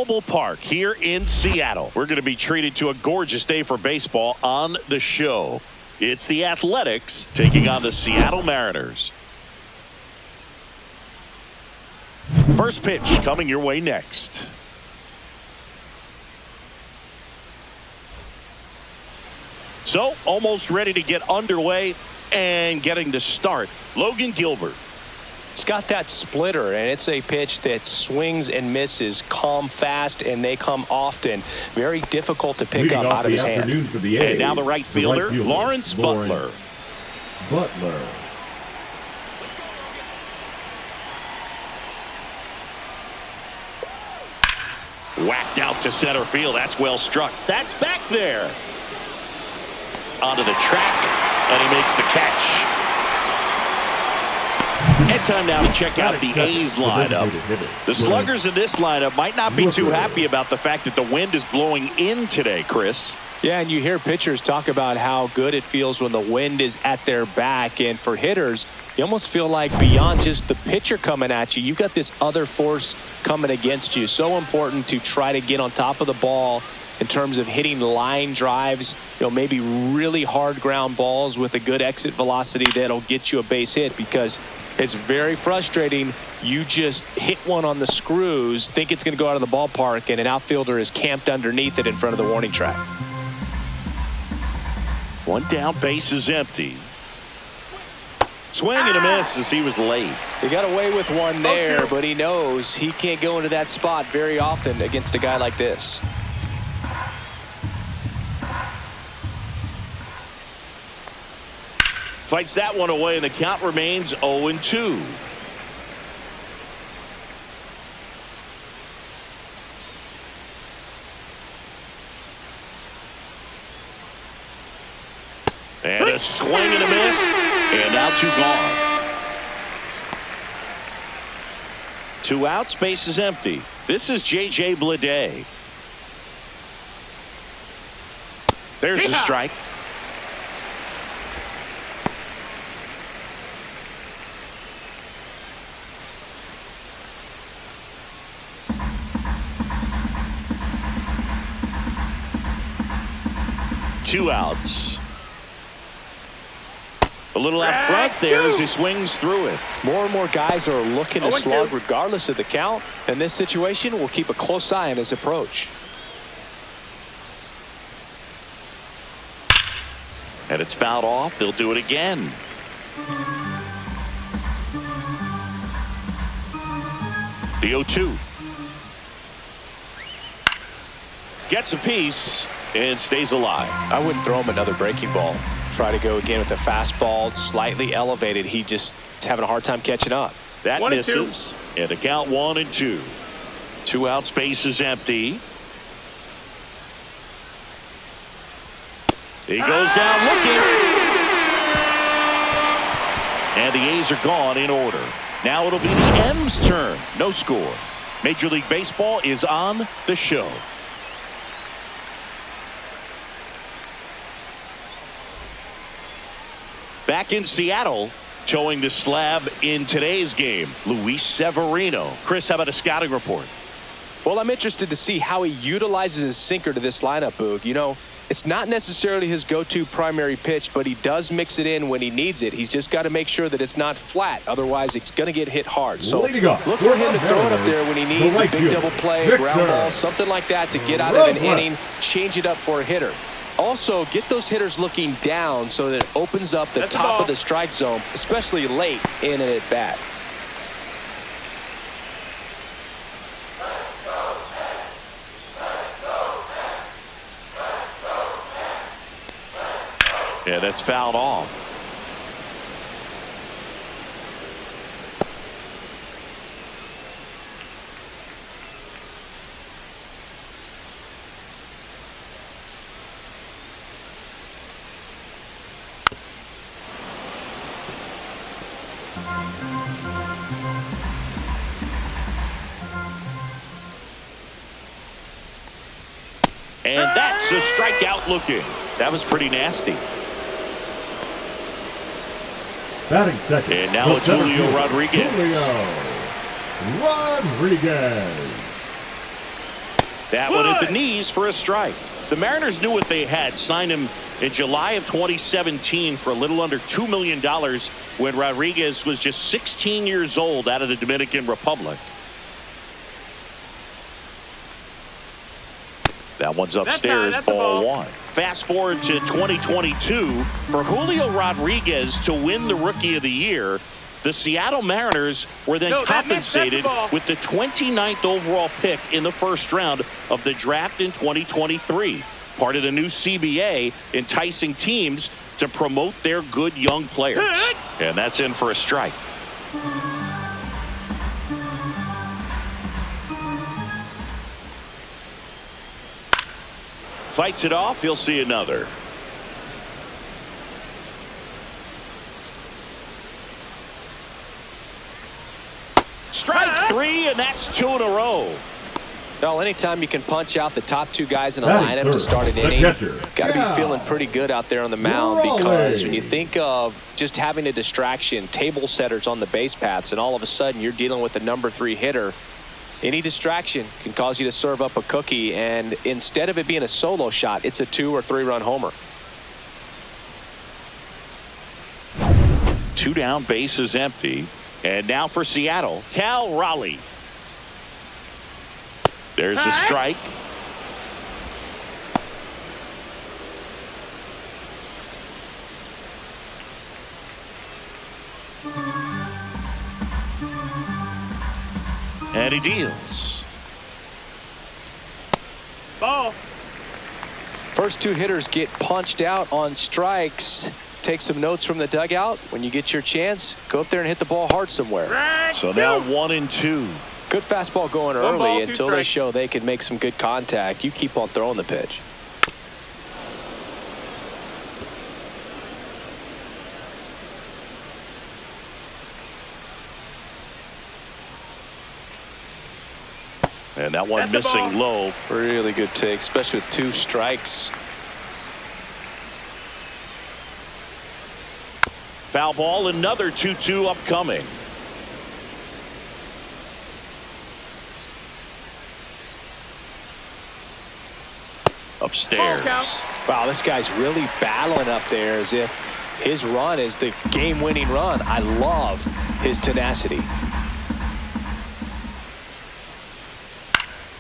T-Mobile Park here in Seattle. We're going to be treated to a gorgeous day for baseball on the show. It's the Athletics taking on the Seattle Mariners. First pitch coming your way next. So, almost ready to get underway and getting to start. Logan Gilbert. It's got that splitter, and it's a pitch that swings and misses, come fast, and they come often. Very difficult to pick up out of his hand. And now the right fielder, Lawrence Butler. Whacked out to center field. That's well struck. That's back there. Onto the track, and he makes the catch. And time now to check out the A's lineup. The sluggers in this lineup might not be too happy about the fact that the wind is blowing in today, Chris. Yeah, and you hear pitchers talk about how good it feels when the wind is at their back. And for hitters, you almost feel like beyond just the pitcher coming at you, you've got this other force coming against you. So important to try to get on top of the ball in terms of hitting line drives, maybe really hard ground balls with a good exit velocity that'll get you a base hit, because it's very frustrating. You just hit one on the screws, think it's going to go out of the ballpark, and an outfielder is camped underneath it in front of the warning track. One down, base is empty. Swing and a miss as he was late. He got away with one there, but he knows he can't go into that spot very often against a guy like this. Fights that one away, and the count remains 0-2. And a swing and a miss, and now two gone. 2 outs, base is empty. This is J.J. Bleday. There's the strike. Two outs. A little out front there as he swings through it. More and more guys are looking to slug regardless of the count. In this situation, we'll keep a close eye on his approach. And it's fouled off. They'll do it again. The 0-2. Gets a piece and stays alive. I wouldn't throw him another breaking ball. Try to go again with a fastball, slightly elevated. He just is having a hard time catching up. That misses. And the count 1-2. 2 outs, base is empty. He goes down looking. And the A's are gone in order. Now it'll be the M's turn. No score. Major League Baseball is on the show. Back in Seattle, towing the slab in today's game, Luis Severino. Chris, how about a scouting report? Well, I'm interested to see how he utilizes his sinker to this lineup, Boog. It's not necessarily his go-to primary pitch, but he does mix it in when he needs it. He's just got to make sure that it's not flat. Otherwise, it's going to get hit hard. So look for him to throw it up there when he needs a big double play, a ground ball, something like that to get out of an inning, change it up for a hitter. Also, get those hitters looking down so that it opens up the top of the strike zone, especially late in an at-bat. Yeah, that's fouled off. And that's a strikeout looking. That was pretty nasty. Batting second. And now it's Julio Rodriguez. Julio Rodriguez. That one at the knees for a strike. The Mariners knew what they had. Signed him in July of 2017 for a little under $2 million when Rodriguez was just 16 years old out of the Dominican Republic. That one's upstairs, ball one. Fast forward to 2022. For Julio Rodriguez to win the Rookie of the Year, the Seattle Mariners were then compensated with the 29th overall pick in the first round of the draft in 2023. Part of the new CBA, enticing teams to promote their good young players. And that's in for a strike. Fights it off. He'll see another. Strike three, and that's 2 in a row. Well, anytime you can punch out the top two guys in a Batting lineup to third, start an the inning, catcher. got to be feeling pretty good out there on the mound, because when you Rolling. think of just having a distraction, table setters on the base paths, and all of a sudden you're dealing with the number 3 hitter, any distraction can cause you to serve up a cookie, and instead of it being a solo shot, it's a 2 or 3 run homer. 2 down, base is empty. And now for Seattle, Cal Raleigh. There's the strike. And he deals. Ball. First 2 hitters get punched out on strikes. Take some notes from the dugout. When you get your chance, go up there and hit the ball hard somewhere. So now 1 and 2. Good fastball going One early ball, 2 until they strikes. show they can make some good contact. You keep on throwing the pitch. And that one That's a missing ball. low. Really good take, especially with 2 strikes. Foul ball, another 2-2 upcoming. Upstairs. Ball count. Wow, this guy's really battling up there as if his run is the game-winning run. I love his tenacity.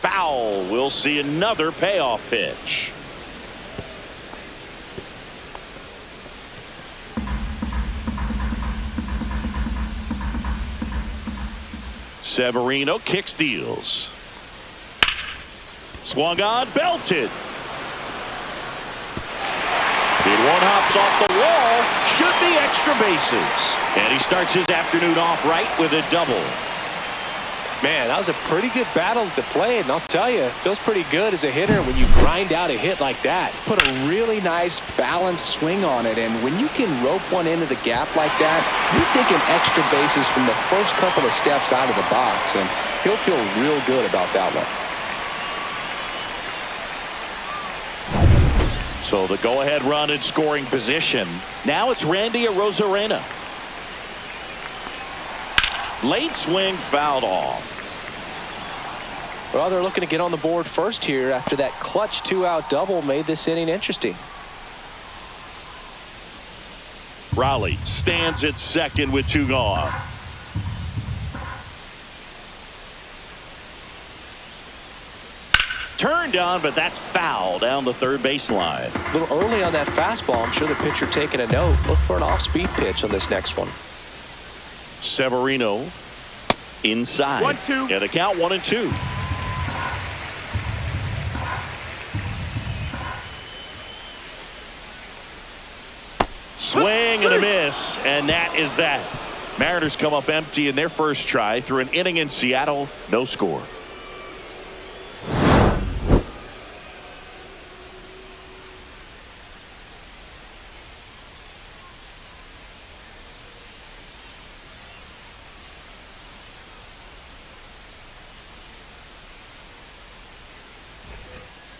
Foul. We'll see another payoff pitch. Severino kicks, deals. Swung on, belted. Big one hops off the wall. Should be extra bases. And he starts his afternoon off right with a double. Man, that was a pretty good battle to play, and I'll tell you, it feels pretty good as a hitter when you grind out a hit like that. Put a really nice balanced swing on it, and when you can rope one into the gap like that, you're thinking extra bases from the first couple of steps out of the box, and he'll feel real good about that one. So the go-ahead run in scoring position. Now it's Randy Arozarena. Late swing fouled off. Well, they're looking to get on the board first here after that clutch 2-out double made this inning interesting. Raleigh stands at second with 2 gone. Turned on, but that's foul down the third baseline. A little early on that fastball. I'm sure the pitcher taking a note. Look for an off-speed pitch on this next one. Severino inside. 1-2. And the count 1-2. Swing and a miss, and that is that. Mariners come up empty in their first try through an inning in Seattle. No score.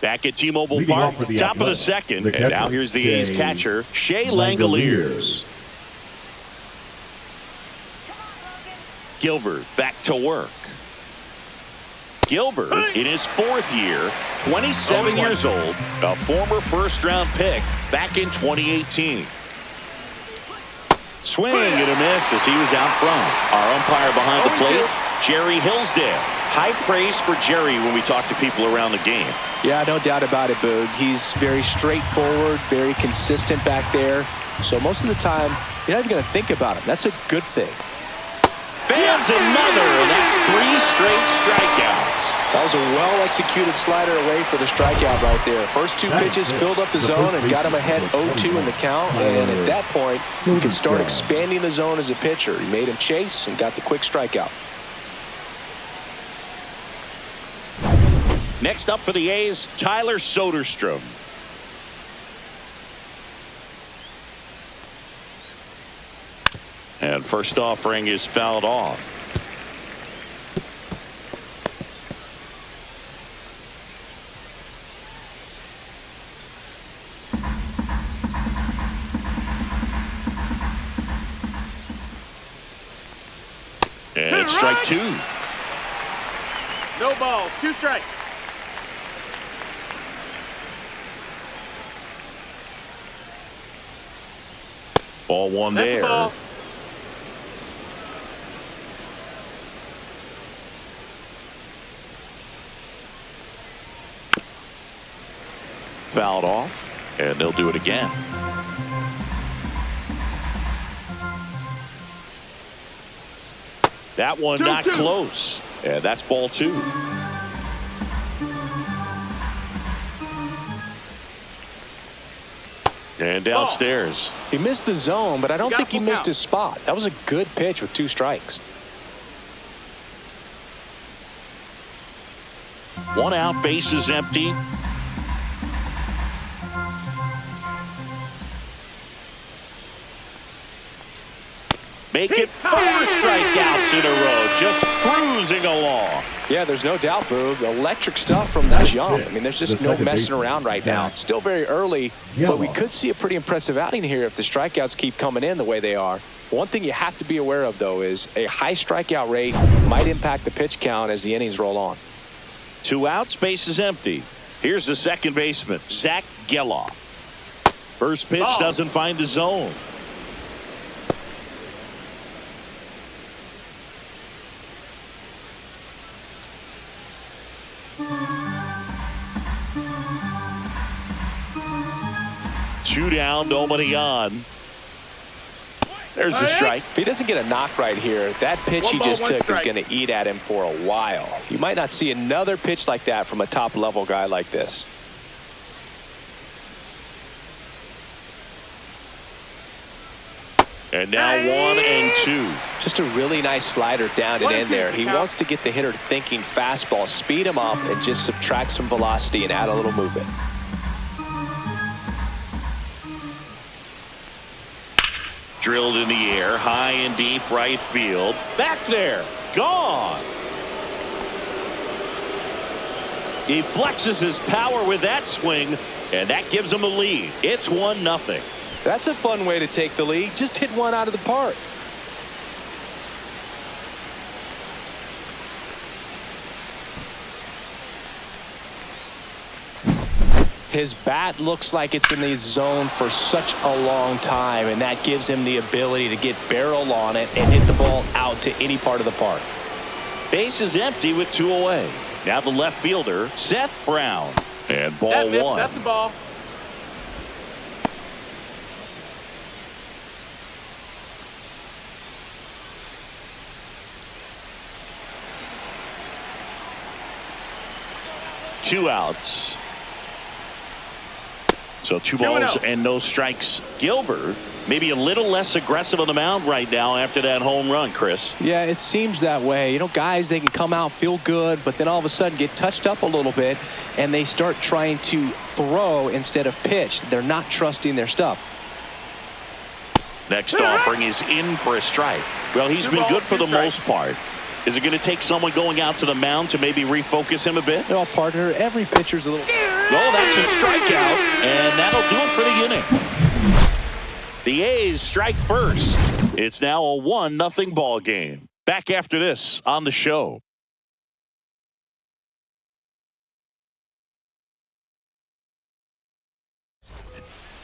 Back at T-Mobile Leading Park, off for the top of the Athletics, second. the And now catcher, here's the A's Shea catcher, Shea Langoliers. Langoliers. Gilbert back to work. Gilbert, in his 4th year, 27 years old, a former first-round pick back in 2018. Swing and a miss as he was out front. Our umpire behind the plate, Jerry Hillsdale. High praise for Jerry when we talk to people around the game. Yeah, no doubt about it, Boog. He's very straightforward, very consistent back there. So most of the time, you're not even going to think about him. That's a good thing. Fans another, and that's 3 straight strikeouts. That was a well-executed slider away for the strikeout right there. First 2 pitches filled up the zone and got him ahead 0-2 in the count. And at that point, you can start expanding the zone as a pitcher. He made him chase and got the quick strikeout. Next up for the A's, Tyler Soderstrom. And first offering is fouled off. And it's strike 2. No ball, 2 strikes. Ball 1 That's there. the ball. Fouled off, and they'll do it again. That one not close, and that's ball 2. And downstairs. He missed the zone, but I don't think he missed his spot. That was a good pitch with 2 strikes. 1 out, base is empty. Make it 4 strikeouts in a row, just cruising along. Yeah, there's no doubt, Boog. Electric stuff from that jump. I mean, there's just no messing around right now. It's still very early, but we could see a pretty impressive outing here if the strikeouts keep coming in the way they are. One thing you have to be aware of, though, is a high strikeout rate might impact the pitch count as the innings roll on. 2 outs, base is empty. Here's the second baseman, Zach Geloff. First pitch doesn't find the zone. Two down, nobody on. There's the strike. If he doesn't get a knock right here, that pitch he just took is going to eat at him for a while. You might not see another pitch like that from a top-level guy like this. And now 1 and 2. Just a really nice slider down and in there. He wants to get the hitter thinking fastball, speed him up, and just subtract some velocity and add a little movement. Drilled in the air, high and deep right field. Back there, gone. He flexes his power with that swing, and that gives him a lead. It's 1-0. That's a fun way to take the lead. Just hit one out of the park. His bat looks like it's in the zone for such a long time, and that gives him the ability to get barrel on it and hit the ball out to any part of the park. Base is empty with 2 away. Now the left fielder, Seth Brown. And ball 1. That's a ball. Two outs. So 2 balls and no strikes. Gilbert maybe a little less aggressive on the mound right now after that home run, Chris. Yeah, it seems that way. You know, guys, they can come out, feel good, but then all of a sudden get touched up a little bit, and they start trying to throw instead of pitch. They're not trusting their stuff. Next offering is in for a strike. Well, he's been good for the most part. Is it going to take someone going out to the mound to maybe refocus him a bit? No, partner, every pitcher's a little... Oh, that's a strikeout, and that'll do it for the inning. The A's strike first. It's now a 1-0 ball game. Back after this on the show.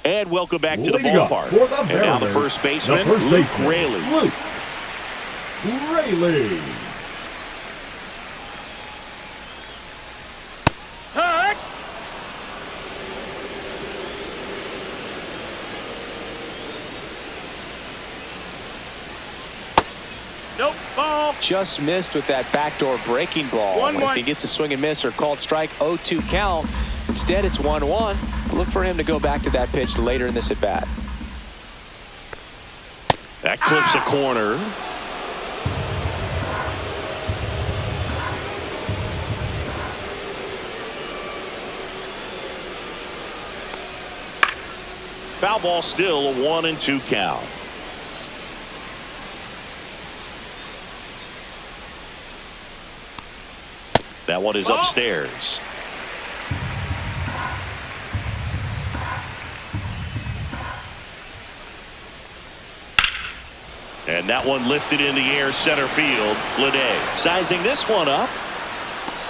And welcome back to the Leading up ballpark. for the And now the Mariners, first baseman, the first Luke baseman, Raley. Luke Raley. Nope, ball. Just missed with that backdoor breaking ball. 1-1. If he gets a swing and miss or called strike, 0-2 count. Instead, it's 1-1. Look for him to go back to that pitch later in this at bat. That clips a corner. Foul ball, still a 1-2 count. That one is upstairs. And that one lifted in the air, center field. Lede sizing this one up.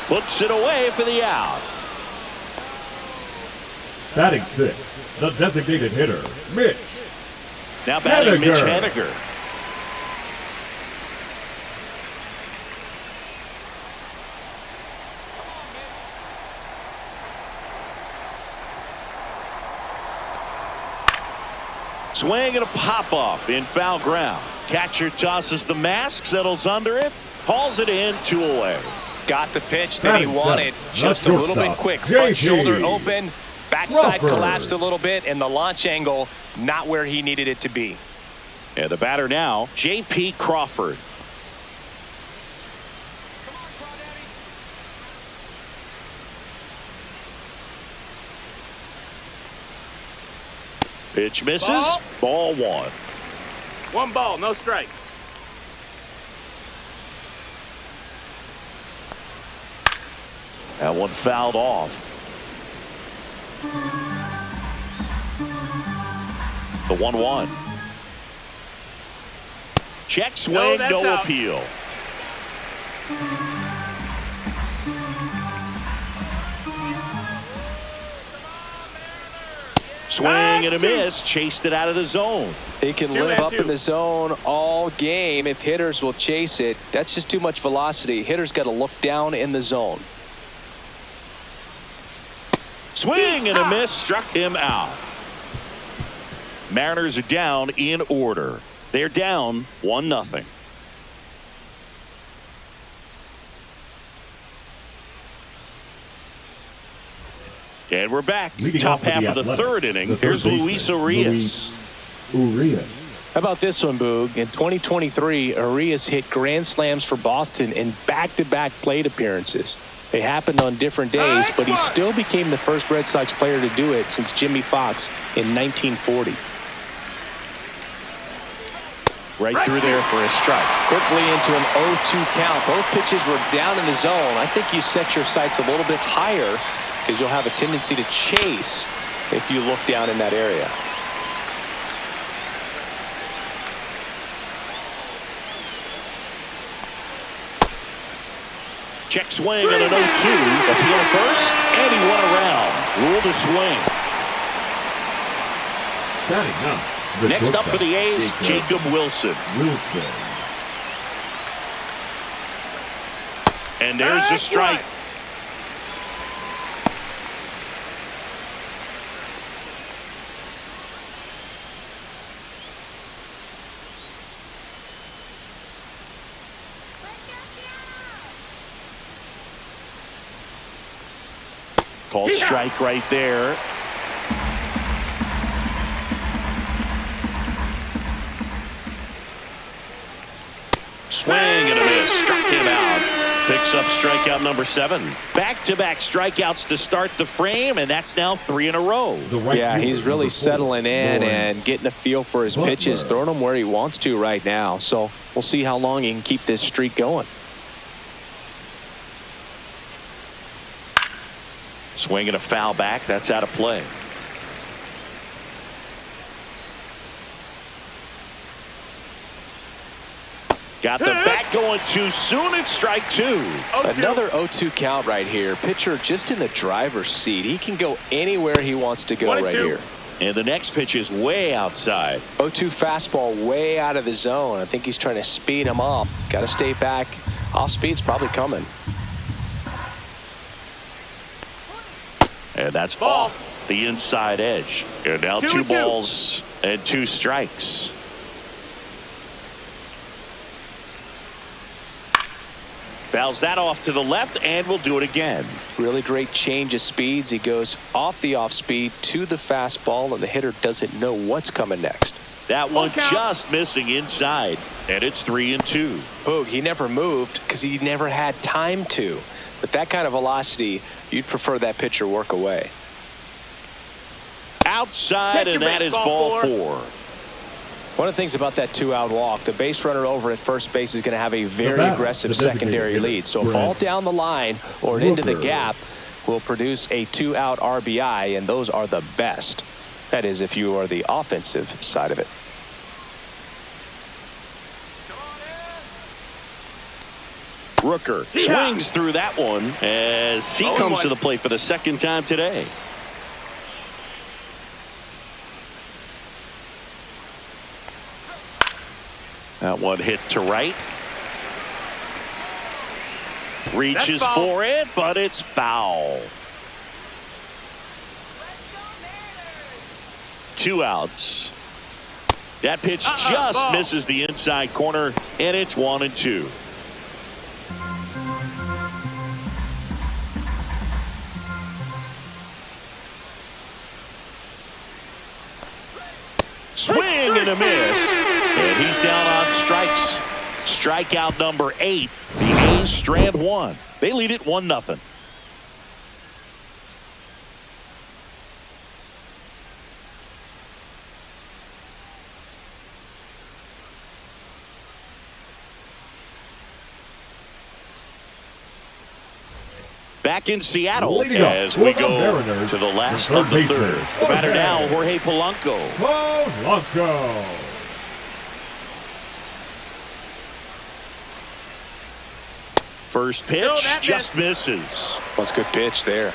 Puts it away for the out. Batting sixth, the designated hitter, Mitch. Now batting Mitch Haniger. Haniger. Swing and a pop-up in foul ground. Catcher tosses the mask, settles under it, hauls it in, 2 away. Got the pitch that he wanted. Just a little bit quick. JP. Front shoulder open. Backside Crawford. collapsed a little bit, and the launch angle not where he needed it to be. And the batter now, J.P. Crawford. Pitch misses. Ball 1. 1 ball, no strikes. That one fouled off. The 1-1. Check swing, that's no out. appeal. Swing and a miss. Chased it out of the zone. He can 2 live and up 2. in the zone all game if hitters will chase it. That's just too much velocity. Hitters got to look down in the zone. Swing and a miss. Struck him out. Mariners are down in order. They're down 1-0. And we're back. Leading Top off for half the of the Athletics, third inning. the third Here's baseman, Luis Urias. Urias. How about this one, Boog? In 2023, Urias hit grand slams for Boston in back-to-back plate appearances. They happened on different days, but he still became the first Red Sox player to do it since Jimmy Fox in 1940. Right through there for a strike. Quickly into an 0-2 count. Both pitches were down in the zone. I think you set your sights a little bit higher because you'll have a tendency to chase if you look down in that area. Check swing and an 0-2. Appeal first, and he went around. Ruled a swing. Batting now, the Next up for the A's, shortstop, Jacob Wilson. Wilson. And there's a strike. Called strike right there. Swing and a miss. Struck him out. Picks up strikeout number 7. Back-to-back strikeouts to start the frame, and that's now 3 in a row. The right Yeah, fielder, he's really number 4, settling in Lawrence and getting a feel for his Butler. pitches, throwing them where he wants to right now. So we'll see how long he can keep this streak going. Swing and a foul back. That's out of play. Got the bat going too soon. It's strike 2. Another 0-2 count right here. Pitcher just in the driver's seat. He can go anywhere he wants to go right 1-2. here. And the next pitch is way outside. 0-2 fastball way out of the zone. I think he's trying to speed him up. Got to stay back. Off speed's probably coming. And that's off the inside edge. And now 2 balls and 2 strikes. Fouls that off to the left, and we'll do it again. Really great change of speeds. He goes off the off speed to the fastball, and the hitter doesn't know what's coming next. That one just missing inside, and it's 3-2. Boog, he never moved because he never had time to. But that kind of velocity, you'd prefer that pitcher work away. Outside, and that is ball 4. One of the things about that 2-out walk, the base runner over at first base is going to have a very aggressive secondary lead. So a ball down the line or into the gap will produce a 2-out RBI, and those are the best. That is, if you are the offensive side of it. Rooker swings through that one as he comes to the plate for the second time today. That one hit to right. Reaches for it, but it's foul. 2 outs. That pitch just misses the inside corner, and it's 1-2. Swing and a miss. And he's down on strikes. Strikeout number 8. The A's strand 1. They lead it 1-0. Back in Seattle as we go to the last of the third. The batter now, Jorge Polanco. First pitch just misses. That's a good pitch there.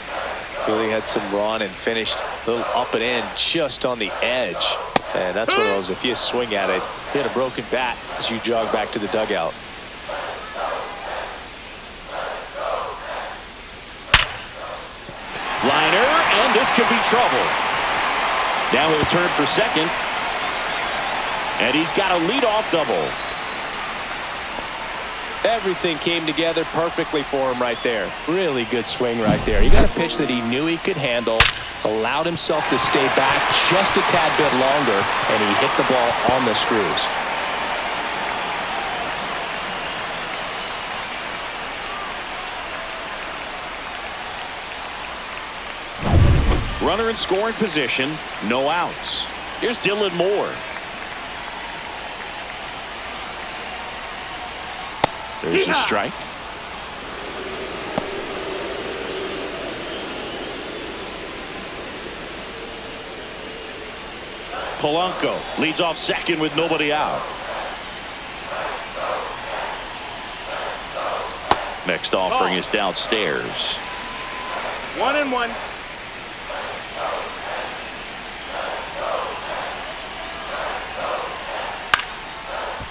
Really had some run and finished a little up and in just on the edge. And that's one of those, if you swing at it, you hit a broken bat as you jog back to the dugout. Liner, and this could be trouble. Now he'll turn for second. And he's got a leadoff double. Everything came together perfectly for him right there. Really good swing right there. He got a pitch that he knew he could handle, allowed himself to stay back just a tad bit longer, and he hit the ball on the screws. Runner in scoring position, no outs. Here's Dylan Moore. There's a strike. Polanco leads off second with nobody out. Next offering is downstairs. 1-1.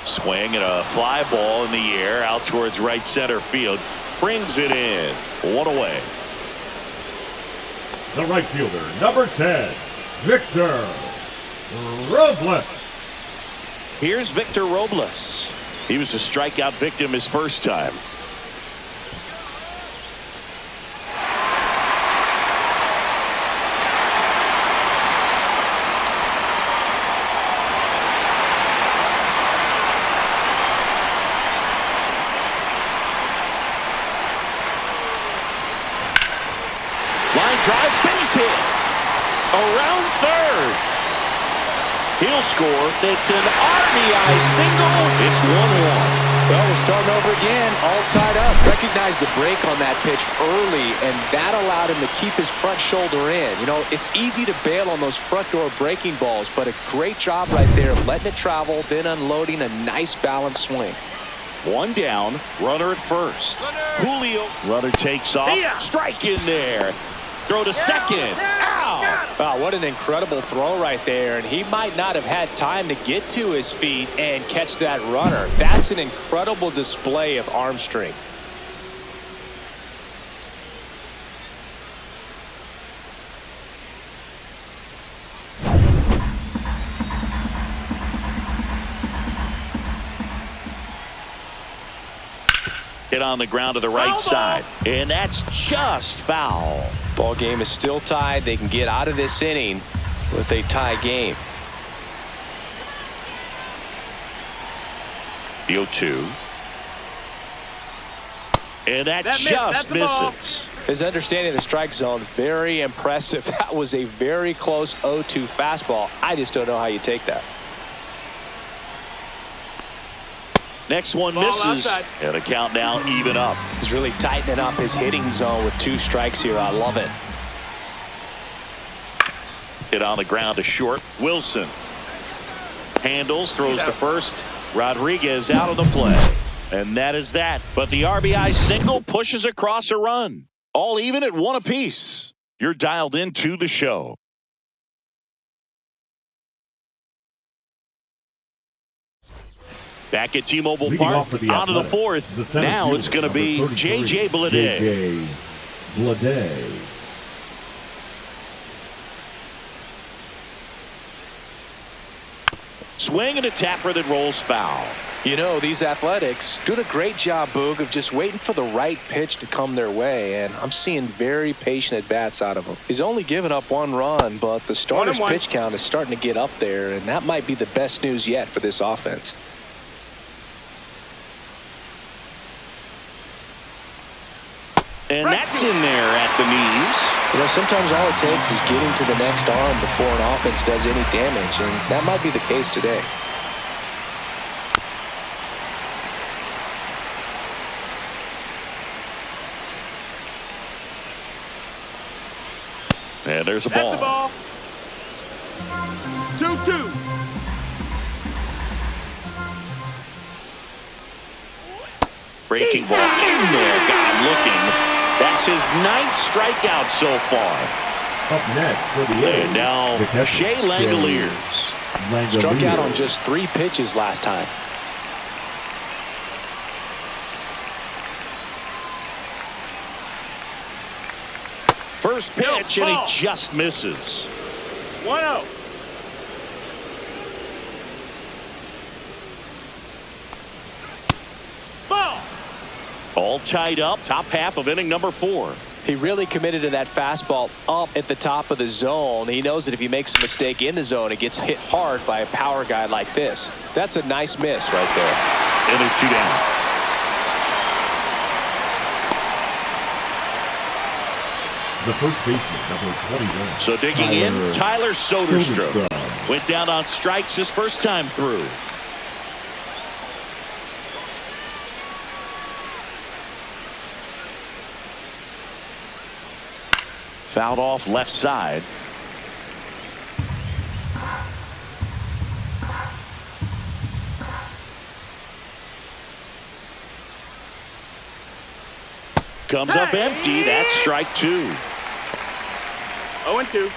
Swing and a fly ball in the air out towards right center field. Brings it in. 1 away. The right fielder, number 10, Victor Robles. Here's Victor Robles. He was a strikeout victim his first time. Drive, base hit around third. He'll score. It's an RBI single. It's 1-1. Well, we're starting over again, all tied up. Recognized the break on that pitch early, and that allowed him to keep his front shoulder in. You know, it's easy to bail on those front door breaking balls, but a great job right there of letting it travel, then unloading a nice balanced swing. 1 down, runner at first. Julio. Runner takes off. Strike in there. Throw to second. Out. Wow, what an incredible throw right there. And he might not have had time to get to his feet and catch that runner. That's an incredible display of arm strength. Hit on the ground to the right side. And that's just foul. Ball game is still tied. They can get out of this inning with a tie game. The 0-2. And that just misses. His understanding of the strike zone, very impressive. That was a very close 0-2 fastball. I just don't know how you take that. Next one misses. And the count now even up. He's really tightening up his hitting zone with 2 strikes here. I love it. Hit on the ground to short. Wilson handles, throws to first. Rodriguez out of the play. And that is that. But the RBI single pushes across a run. All even at 1 apiece. You're dialed into the show. Back at T-Mobile Park, onto the 4th. Now it's going to be J.J. Bleday. Swing and a tapper that rolls foul. You know, these Athletics doing a great job, Boog, of just waiting for the right pitch to come their way, and I'm seeing very patient at-bats out of him. He's only given up 1 run, but the starter's pitch count is starting to get up there, and that might be the best news yet for this offense. And that's in there at the knees. You know, sometimes all it takes is getting to the next arm before an offense does any damage, and that might be the case today. And there's a ball. That's a ball. 2-2. Breaking ball in there. Got him looking. That's his 9th strikeout so far. Up next for the A's, and now Shea Langoliers. Struck out on just 3 pitches last time. First pitch, and he just misses. 1-0. Ball. All tied up, top half of inning number 4. He really committed to that fastball up at the top of the zone. He knows that if he makes a mistake in the zone, it gets hit hard by a power guy like this. That's a nice miss right there. And there's 2 down. The first baseman, number 21. So digging in, Tyler Soderstrom. Went down on strikes his first time through. Fouled off left side. Comes up empty. That's strike 2. 0-2.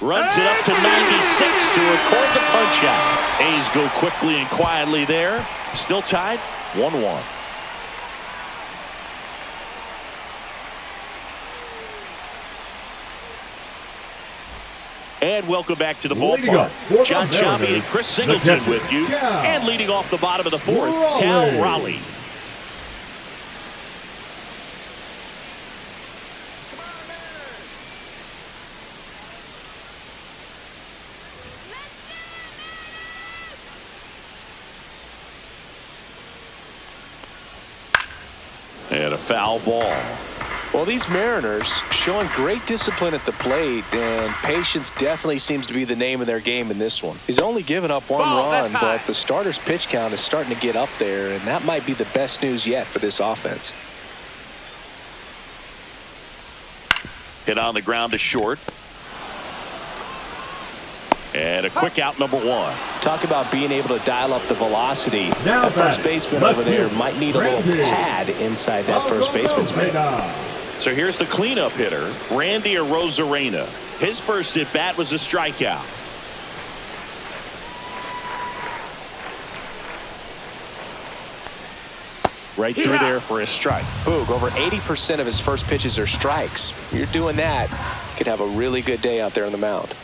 Runs it up to 96 to record the punch out. A's go quickly and quietly there. Still tied 1-1. And welcome back to the ballpark. John Chambi and Chris Singleton with you. And leading off the bottom of the 4th, Cal Raleigh. And a foul ball. Well, these Mariners showing great discipline at the plate, and patience definitely seems to be the name of their game in this one. He's only given up 1 run, but the starter's pitch count is starting to get up there, and that might be the best news yet for this offense. Hit on the ground to short. And a quick out, number one. Talk about being able to dial up the velocity. Now That first batting, baseman left over there field, might need a little Randy. pad inside that first baseman's mitt. So here's the cleanup hitter, Randy Arozarena. His first at bat was a strikeout. Right through there for a strike. Boog, over 80% of his first pitches are strikes. You're doing that, you could have a really good day out there on the mound.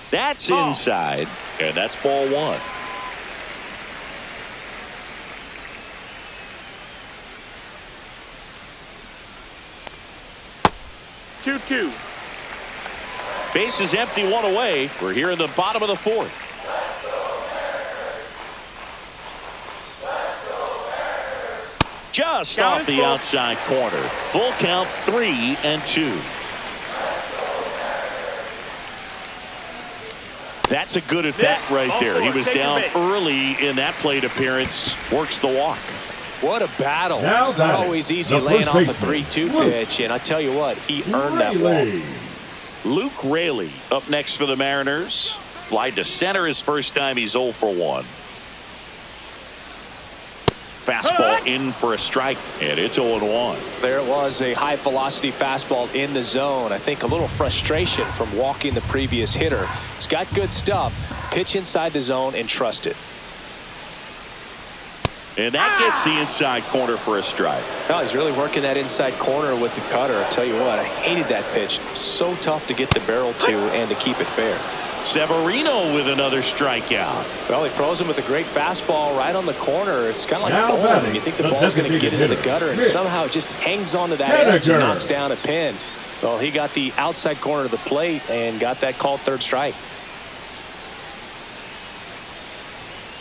That's inside, and that's ball one. Two. Base is empty, one away. We're here in the bottom of the fourth. Just Count off is the full. outside corner. Full count, 3-2. That's a good at bat right there. He was down early in that plate appearance. Works the walk. What a battle. Now It's not batting, always easy the laying first off a baseman, 3-2 Luke pitch, and I tell you what, he earned that ball. Luke Raley up next for the Mariners. Fly to center his first time. He's 0 for 1. Fastball in for a strike, and it's 0-1. There it was, a high velocity fastball in the zone. I think a little frustration from walking the previous hitter. He's got good stuff. Pitch inside the zone and trust it. And that gets the inside corner for a strike. Oh, he's really working that inside corner with the cutter. I tell you what, I hated that pitch. So tough to get the barrel to and to keep it fair. Severino with another strikeout. Well, he froze him with a great fastball right on the corner. It's kind of like Now bowling. batting, You think the the ball's going to designated get into the hitter, gutter, and Mitch somehow it just hangs onto that edge and Haniger. knocks down a pin. Well, he got the outside corner of the plate and got that called third strike.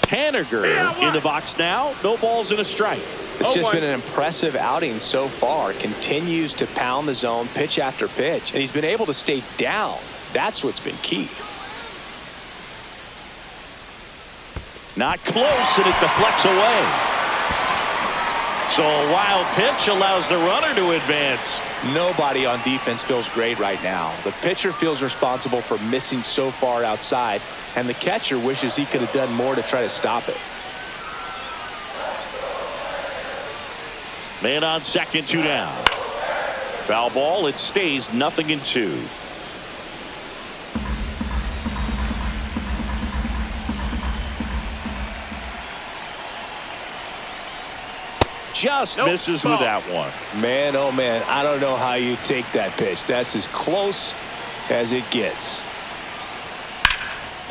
Haniger in the box now. No balls and a strike. It's just been an impressive outing so far. Continues to pound the zone pitch after pitch, and he's been able to stay down. That's what's been key. Not close, and it deflects away. So a wild pitch allows the runner to advance. Nobody on defense feels great right now. The pitcher feels responsible for missing so far outside, and the catcher wishes he could have done more to try to stop it. Man on second, 2 down. Foul ball, it stays 0-2. Just misses with that one. Man, oh man, I don't know how you take that pitch. That's as close as it gets.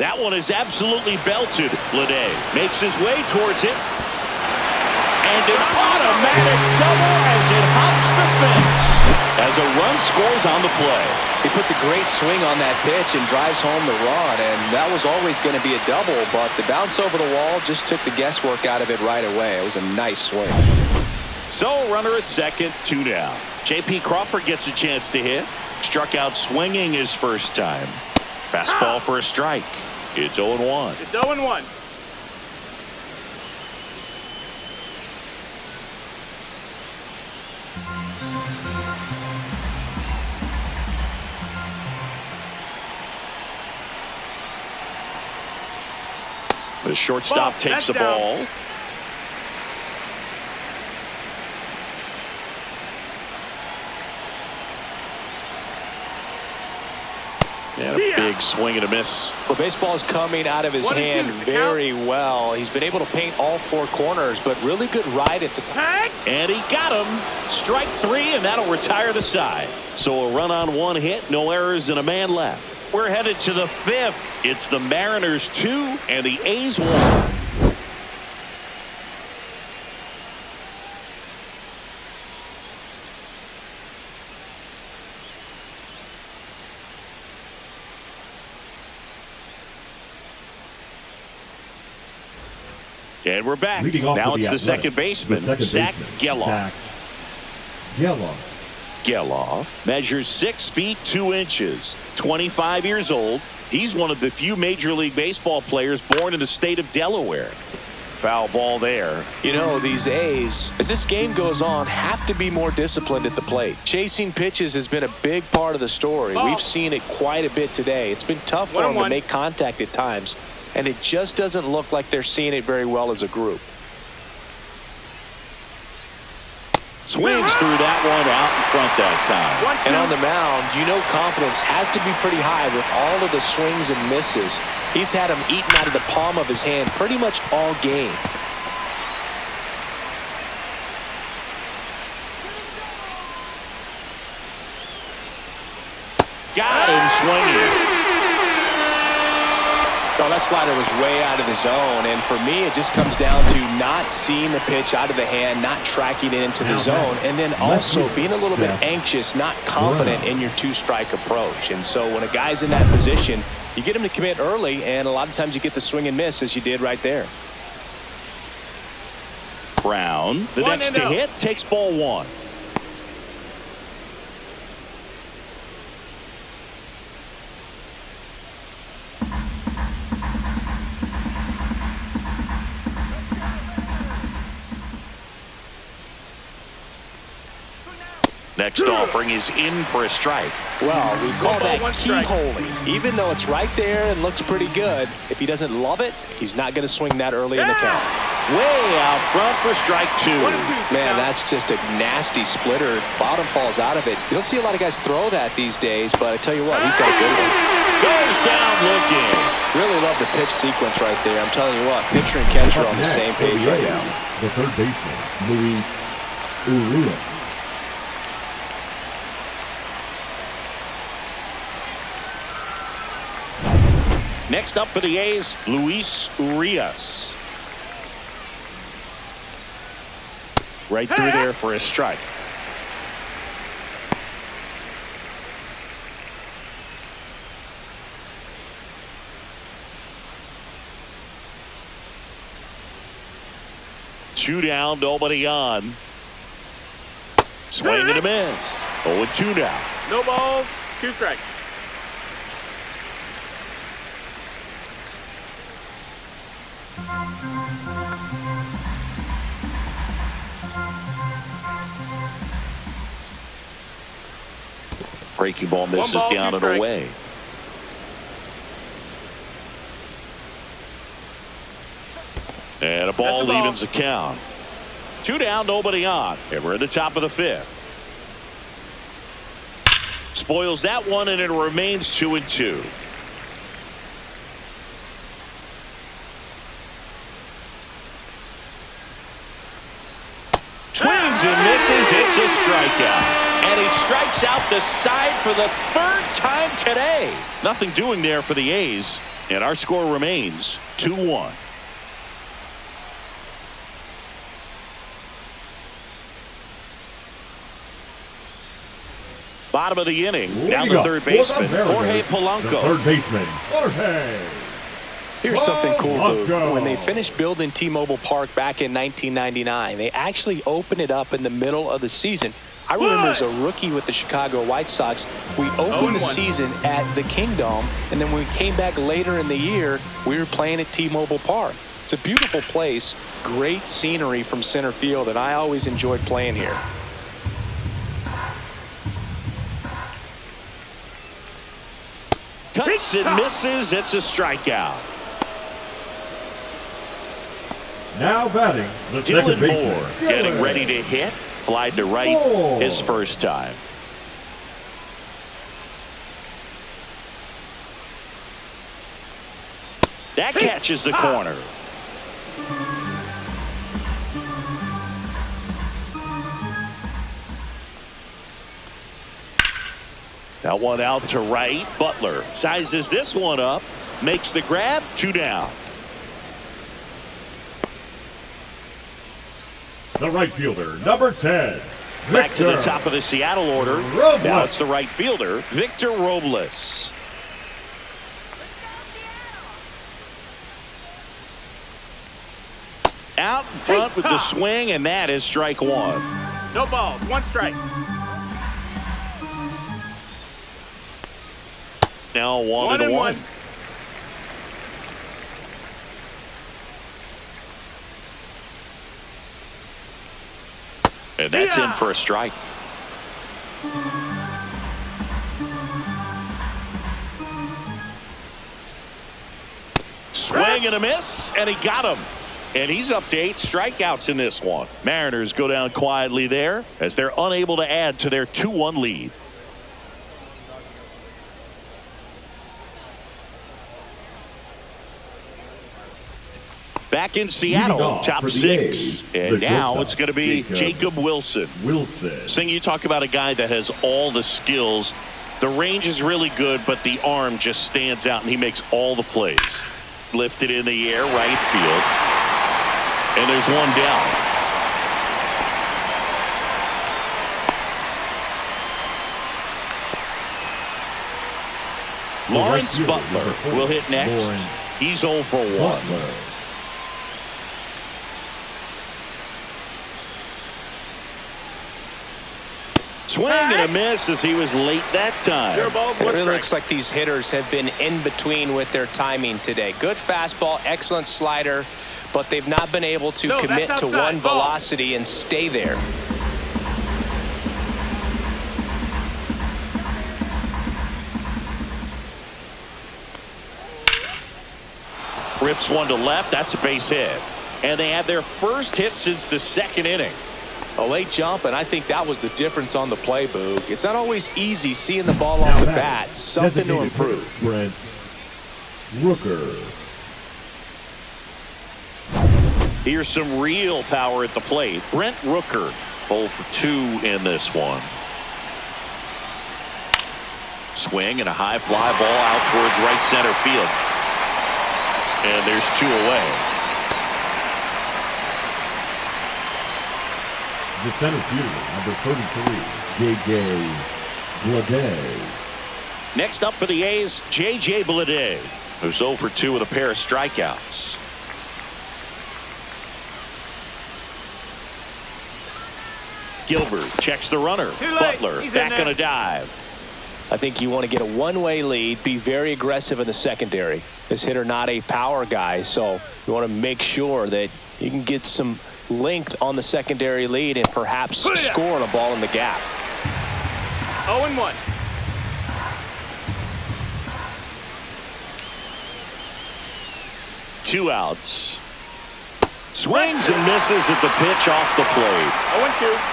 That one is absolutely belted. Lede makes his way towards it. And an automatic double as it hops the fence. As a run scores on the play. He puts a great swing on that pitch and drives home the run, and that was always going to be a double, but the bounce over the wall just took the guesswork out of it right away. It was a nice swing. So runner at second, 2 down. J.P. Crawford gets a chance to hit. Struck out swinging his first time. Fastball for a strike. It's 0-1. It's 0-1. The shortstop takes the ball. And a big swing and a miss. Well, baseball is coming out of his hand very well. He's been able to paint all 4 corners, but really good ride at the top. And he got him. Strike 3, and that'll retire the side. So a run on 1 hit, no errors, and a man left. We're headed to the 5th. It's the Mariners 2 and the A's 1. And we're back. Now it's the second baseman, Zach Geloff. Geloff measures 6 feet 2 inches, 25 years old. He's one of the few Major League Baseball players born in the state of Delaware. Foul ball there. You know, these A's, as this game goes on, have to be more disciplined at the plate. Chasing pitches has been a big part of the story. We've seen it quite a bit today. It's been tough for them to make contact at times, and it just doesn't look like they're seeing it very well as a group. Swings through that one out in front that time. And on the mound, you know confidence has to be pretty high with all of the swings and misses. He's had them eaten out of the palm of his hand pretty much all game. Got him swinging. Well, that slider was way out of the zone, and for me, it just comes down to not seeing the pitch out of the hand, not tracking it into the zone, and then also being a little bit anxious, not confident in your two-strike approach. And so when a guy's in that position, you get him to commit early, and a lot of times you get the swing and miss, as you did right there. Brown, the next to hit, takes ball one. Next offering is in for a strike. Well, we call that keyholing. Even though it's right there and looks pretty good, if he doesn't love it, he's not going to swing that early in the count. Way out front for strike two. Man, that's just a nasty splitter. Bottom falls out of it. You don't see a lot of guys throw that these days, but I tell you what, he's got a good one. Goes down looking. Really love the pitch sequence right there. I'm telling you what, pitcher and catcher are on the same page right now. The third baseman, Luis Urias. Next up for the A's, Luis Urias. Right through there for a strike. Two down, nobody on. Swing and a miss. 0-2 now. No balls, 2 strikes. Breaking ball misses down and away. And a ball evens the count. 2 down, nobody on. And we're at the top of the 5th. Spoils that one, and it remains 2-2. Swings and misses. It's a strikeout. And he strikes out the side for the 3rd time today. Nothing doing there for the A's. And our score remains 2-1. Bottom of the inning. Down the third baseman, Jorge Polanco. Third baseman, Jorge. Here's something cool, Luke. When they finished building T-Mobile Park back in 1999, they actually opened it up in the middle of the season. I remember as a rookie with the Chicago White Sox, we opened the season at the Kingdome, and then when we came back later in the year, we were playing at T-Mobile Park. It's a beautiful place, great scenery from center field, and I always enjoyed playing here. Cuts and misses. It's a strikeout. Now batting, the second baseman, Moore getting ready to hit. Fly to right his first time. That catches the corner. That one out to right. Butler sizes this one up. Makes the grab. 2 down. The right fielder, number 10. Back to the top of the Seattle order. Robles. Now it's the right fielder, Victor Robles. Out in front with the swing, and that is strike 1. No balls, 1 strike. Now 1-1. And that's in for a strike. Swing and a miss, and he got him. And he's up to 8 strikeouts in this one. Mariners go down quietly there as they're unable to add to their 2-1 lead. Back in Seattle, top 6. And now it's going to be Jacob Wilson. Sing, you talk about a guy that has all the skills. The range is really good, but the arm just stands out, and he makes all the plays. Lifted in the air, right field. And there's one down. Lawrence Butler will hit next. He's 0 for 1. Swing and a miss as he was late that time. It really looks like these hitters have been in between with their timing today. Good fastball, excellent slider, but they've not been able to commit to one velocity and stay there. Rips one to left. That's a base hit. And they had their first hit since the 2nd inning. A late jump, and I think that was the difference on the play, Boog. It's not always easy seeing the ball off the bat. Something to improve. Brent Rooker. Here's some real power at the plate. Brent Rooker, 0 for 2 in this one. Swing and a high fly ball out towards right center field. And there's 2 away. The center fielder, number 33, J.J. Bleday. Next up for the A's, J.J. Bleday, who's 0 for 2 with a pair of strikeouts. Gilbert checks the runner. Butler back on a dive. I think you want to get a one-way lead, be very aggressive in the secondary. This hitter not a power guy, so you want to make sure that you can get some length on the secondary lead and perhaps score on a ball in the gap. 0-1. Two outs. Swings and misses at the pitch off the plate. 0-2.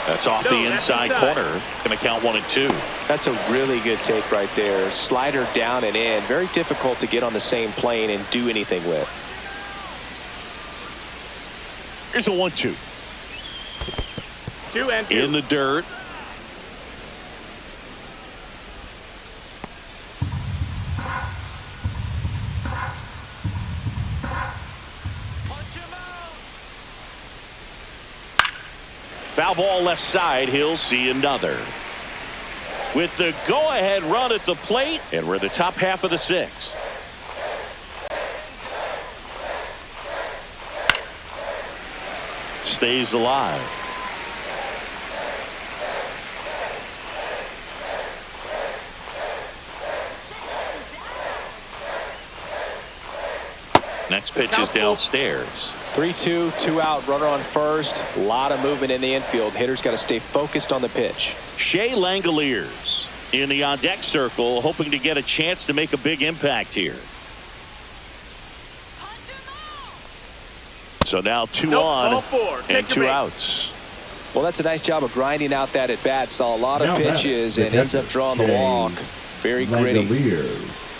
That's off the inside corner. Going to count 1 and 2. That's a really good take right there. Slider down and in. Very difficult to get on the same plane and do anything with. Here's a 1-2. 2 and 2. In the dirt. Foul ball left side. He'll see another. With the go-ahead run at the plate, and we're in the top half of the 6th. Stays alive. Next pitch is downstairs. 3-2, 2 out, runner on first. A lot of movement in the infield. Hitter's got to stay focused on the pitch. Shea Langoliers in the on-deck circle, hoping to get a chance to make a big impact here. So now 2 on and 2 outs. Well, that's a nice job of grinding out that at-bat. Saw a lot of pitches and ends up drawing the walk. Very gritty.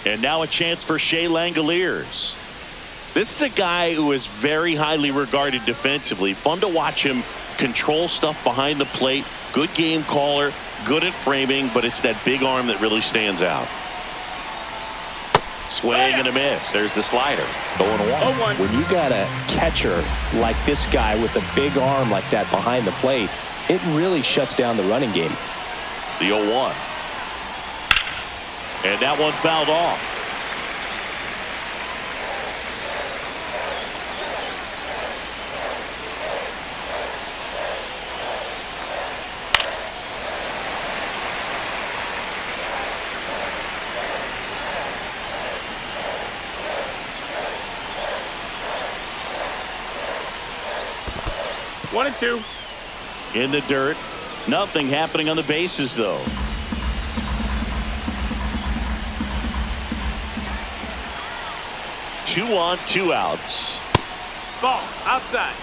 And now a chance for Shea Langoliers. This is a guy who is very highly regarded defensively. Fun to watch him control stuff behind the plate. Good game caller, good at framing, but it's that big arm that really stands out. Swing and a miss. There's the slider. 0-1. When you got a catcher like this guy with a big arm like that behind the plate, it really shuts down the running game. The 0-1. And that one fouled off. 1-2. In the dirt. Nothing happening on the bases, though. Two on, two outs. Ball outside.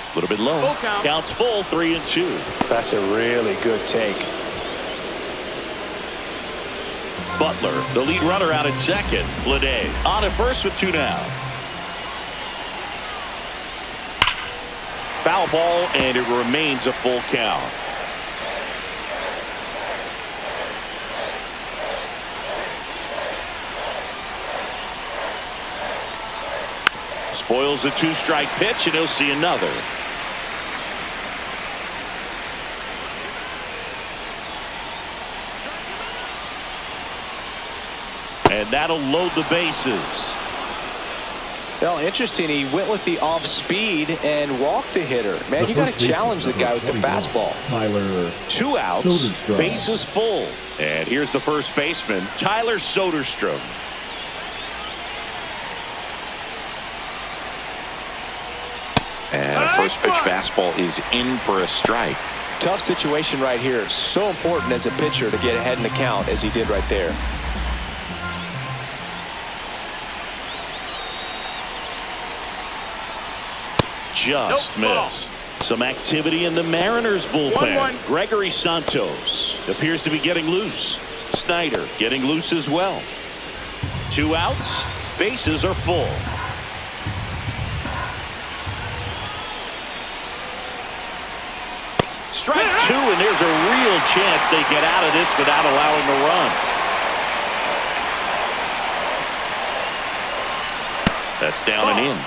A little bit low. Full count. Counts full, 3-2. That's a really good take. Butler, the lead runner, out at second. Lede on at first with two down. Foul ball, and it remains a full count. Spoils the two-strike pitch, and he'll see another. And that'll load the bases. Well, interesting. He went with the off speed and walked the hitter. Man, you got to challenge the guy with the fastball. Tyler. Two outs, Soderstrom. bases full. And here's the first baseman, Tyler Soderstrom. And a first pitch fastball is in for a strike. Tough situation right here. So important as a pitcher to get ahead in the count as he did right there. Just missed. Some activity in the Mariners bullpen. 1-1. Gregory Santos appears to be getting loose. Snyder getting loose as well. Two outs. Bases are full. Strike two, and there's a real chance they get out of this without allowing a run. That's down and in.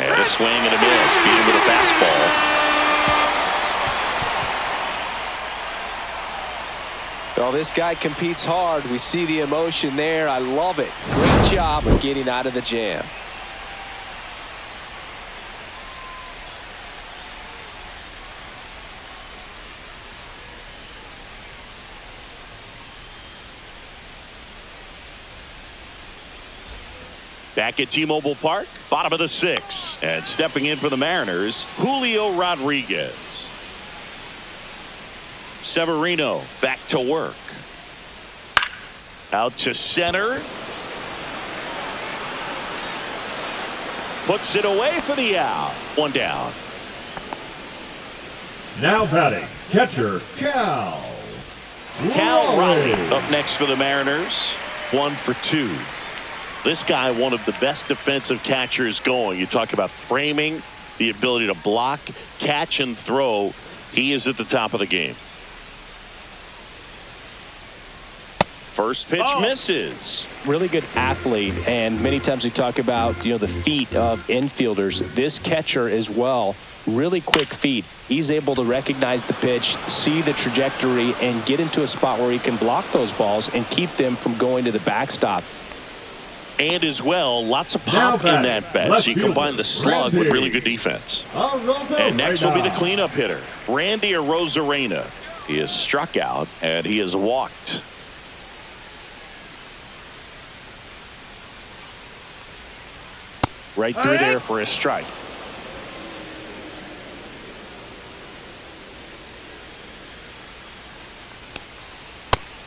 And a swing and a miss. Beat him with a fastball. Well, this guy competes hard. We see the emotion there. I love it. Great job of getting out of the jam. Back at T-Mobile Park, bottom of the sixth. And stepping in for the Mariners, Julio Rodriguez. Severino back to work. Out to center. Puts it away for the out. One down. Now batting, catcher Cal. Cal Raleigh Raleigh. up next for the Mariners. 1 for 2. This guy, one of the best defensive catchers going. You talk about framing, the ability to block, catch, and throw. He is at the top of the game. First pitch misses. Really good athlete, and many times we talk about, the feet of infielders. This catcher as well, really quick feet. He's able to recognize the pitch, see the trajectory, and get into a spot where he can block those balls and keep them from going to the backstop. And as well, lots of pop in that bat. So you combine the slug with really good defense. And next will be the cleanup hitter, Randy Arozarena. He is struck out, and he is walked. Right through there for a strike.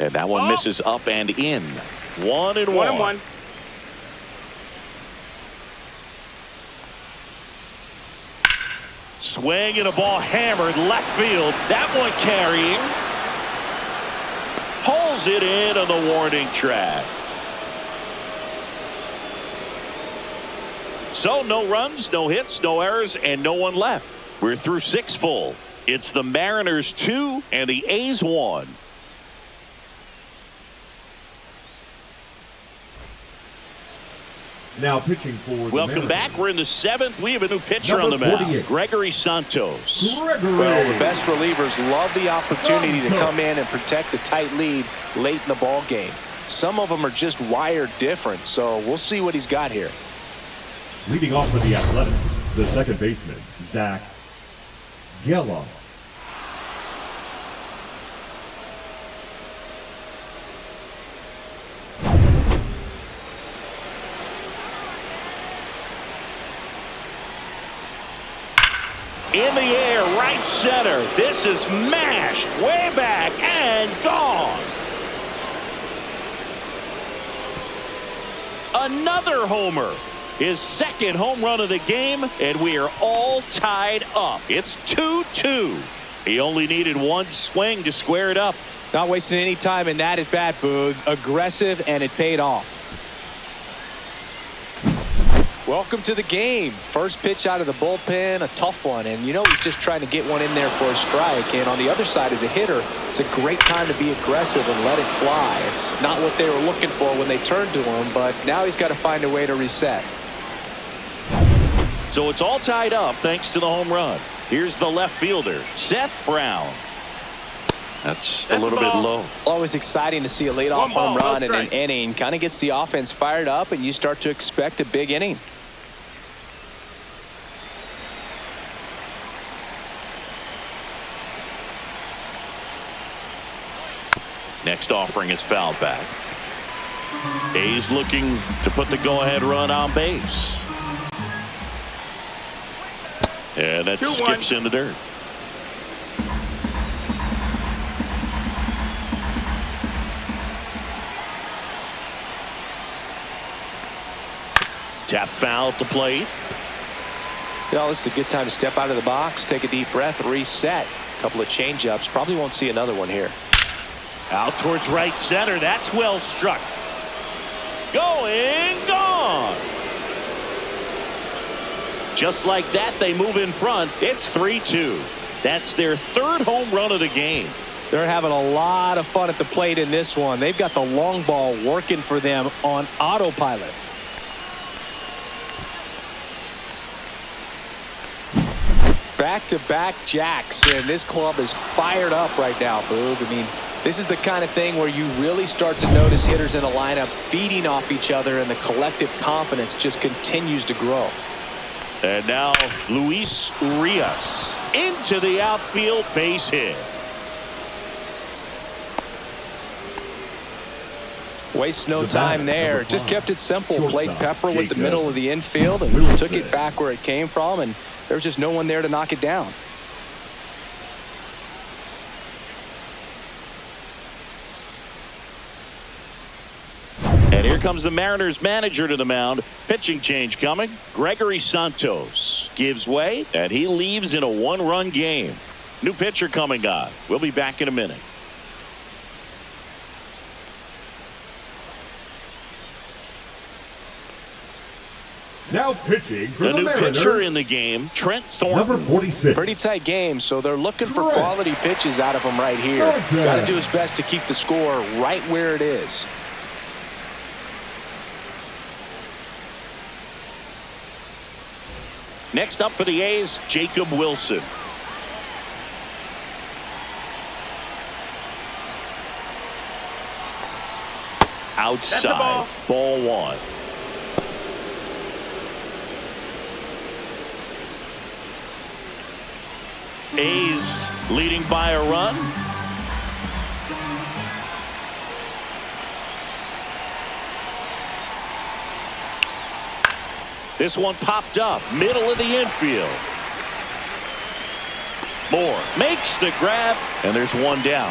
And that one misses up and in. 1-1. Swing and a ball hammered left field. That one carrying. Pulls it in on the warning track. So no runs, no hits, no errors, and no one left. We're through 6 full. It's the Mariners 2 and the A's 1. Now pitching for the Welcome back. We're in the 7th. We have a new pitcher on Number the mound. 48. Gregory Santos. Gregory. Well, the best relievers love the opportunity to come in and protect the tight lead late in the ball game. Some of them are just wired different, so we'll see what he's got here. Leading off for the Athletics, the second baseman, Zach Gallo. In the air, right center. This is mashed way back and gone. Another homer. His second home run of the game, and we are all tied up. It's 2-2. He only needed one swing to square it up. Not wasting any time in that at bat, Boog. Aggressive, and it paid off. Welcome to the game. First pitch out of the bullpen, a tough one. And you know he's just trying to get one in there for a strike. And on the other side, as a hitter, it's a great time to be aggressive and let it fly. It's not what they were looking for when they turned to him, but now he's got to find a way to reset. So it's all tied up thanks to the home run. Here's the left fielder, Seth Brown. That's a little bit low. Always exciting to see a leadoff home run in an inning. Kind of gets the offense fired up, and you start to expect a big inning. Next offering is fouled back. A's looking to put the go-ahead run on base. And that skips in the dirt. Tap foul at the plate. You know, this is a good time to step out of the box, take a deep breath, reset. A couple of change-ups. Probably won't see another one here. Out towards right center. That's well struck. Going, gone. Just like that, they move in front. It's 3-2. That's their third home run of the game. They're having a lot of fun at the plate in this one. They've got the long ball working for them on autopilot. Back-to-back jacks, and this club is fired up right now, Boog. I mean, this is the kind of thing where you really start to notice hitters in a lineup feeding off each other, and the collective confidence just continues to grow. And now Luis Urias into the outfield, base hit. Waste no time there. Just kept it simple. Played Pepper with the middle of the infield and took it back where it came from, and there was just no one there to knock it down. And here comes the Mariners manager to the mound. Pitching change coming. Gregory Santos gives way, and he leaves in a one-run game. New pitcher coming on. We'll be back in a minute. Now pitching for The the new Mariners, pitcher in the game, Trent Thornton. number 46. Pretty tight game, so they're looking for quality pitches out of him right here. Got to do his best to keep the score right where it is. Next up for the A's, Jacob Wilson. Outside, ball one. A's leading by a run. This one popped up, middle of the infield. Moore makes the grab, and there's one down.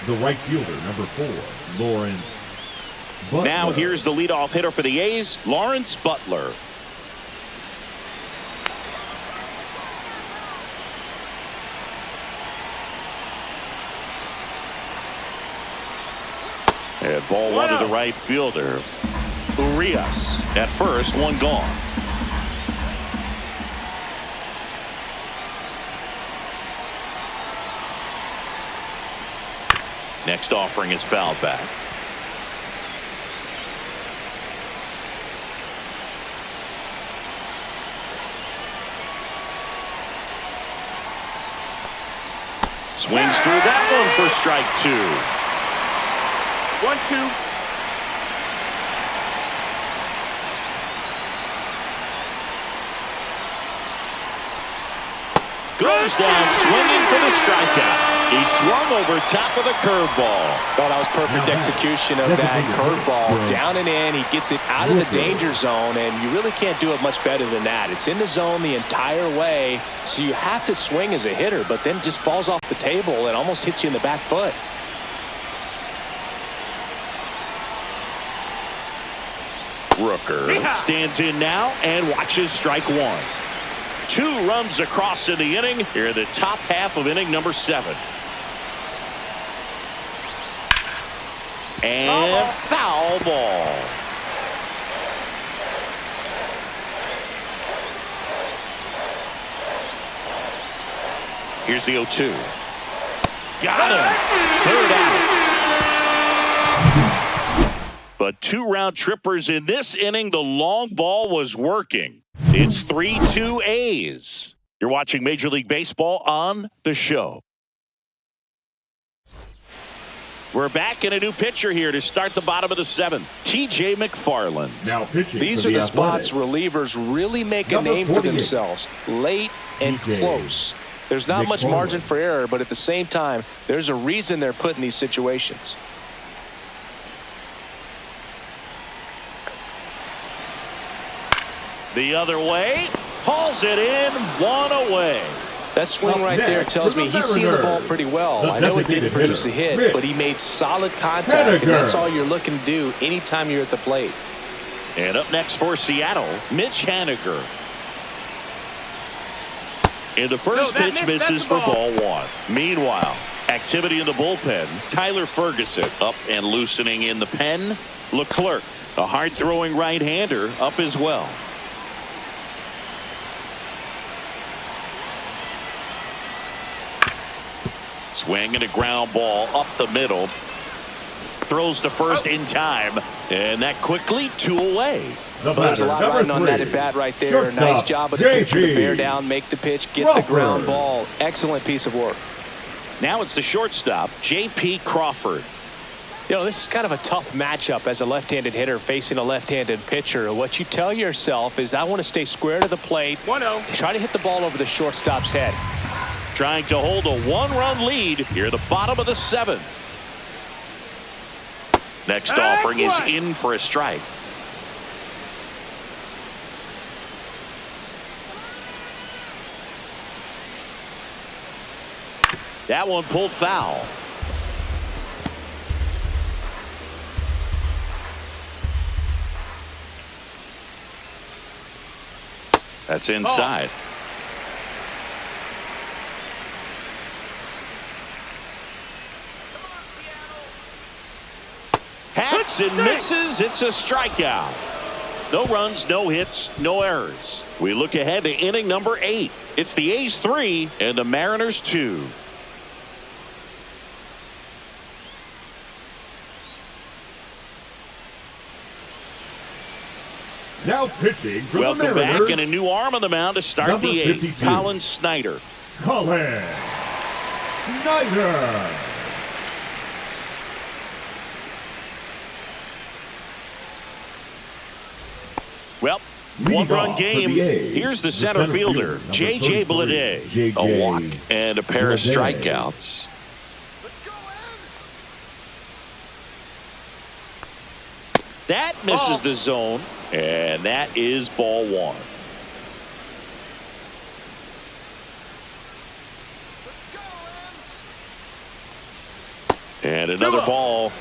The right fielder, number 4, Lawrence Butler. Now here's the leadoff hitter for the A's, Lawrence Butler. And ball one to the right fielder. Urias at first, one gone. Next offering is fouled back. Swings through that one for strike 2. 1-2. Goes down swinging for the strikeout. He swung over top of the curveball. Well, that was perfect execution of that curveball. Down and in, he gets it out of the danger zone, and you really can't do it much better than that. It's in the zone the entire way, so you have to swing as a hitter, but then it just falls off the table and almost hits you in the back foot. Rooker stands in now and watches strike 1. 2 runs across in the inning. Here in the top half of inning number 7. And foul ball. Here's the 0-2. Got him. Third out. But 2 round trippers in this inning. The long ball was working. It's 3-2 A's. You're watching Major League Baseball on the show. We're back in a new pitcher here to start the bottom of the 7th. T.J. McFarland. Now pitching. These for are the Athletics. spots relievers really make a Number name for 48. themselves. Late and TJ. close. There's not much margin for error, but at the same time, there's a reason they're put in these situations. The other way. Hauls it in. 1 away. That swing right there tells me he's seen the ball pretty well. I know it didn't produce a hit, but he made solid contact, and that's all you're looking to do anytime you're at the plate. And up next for Seattle, Mitch Haniger. And the first pitch misses for ball 1. Meanwhile, activity in the bullpen. Tyler Ferguson up and loosening in the pen. Leclerc, a hard-throwing right-hander, up as well. Swing and a ground ball up the middle. Throws to first in time. And that quickly 2 away. There's a lot riding on that at bat right there. Shortstop, Nice job of the pitcher to JP. bear down, make the pitch, get the ground ball. Excellent piece of work. Now it's the shortstop, J.P. Crawford. You know, this is kind of a tough matchup as a left-handed hitter facing a left-handed pitcher. What you tell yourself is, I want to stay square to the plate. 1-0. Try to hit the ball over the shortstop's head. Trying to hold a 1-run lead here at the bottom of the 7th. Next offering is in for a strike. That one pulled foul. That's inside. Hacks and misses. It's a strikeout. No runs, no hits, no errors. We look ahead to inning number 8. It's the A's 3 and the Mariners 2. Now pitching for Welcome the Mariners. back, and a new arm on the mound to start Number the 8th. 52. Colin Snyder. Colin Snyder. Well, Leading one-run off for game. the A's, Here's the the center fielder, number J.J. 33, Bleday. J.J. A walk and a pair of Bleday. strikeouts. That misses the zone, and that is ball 1. And another ball.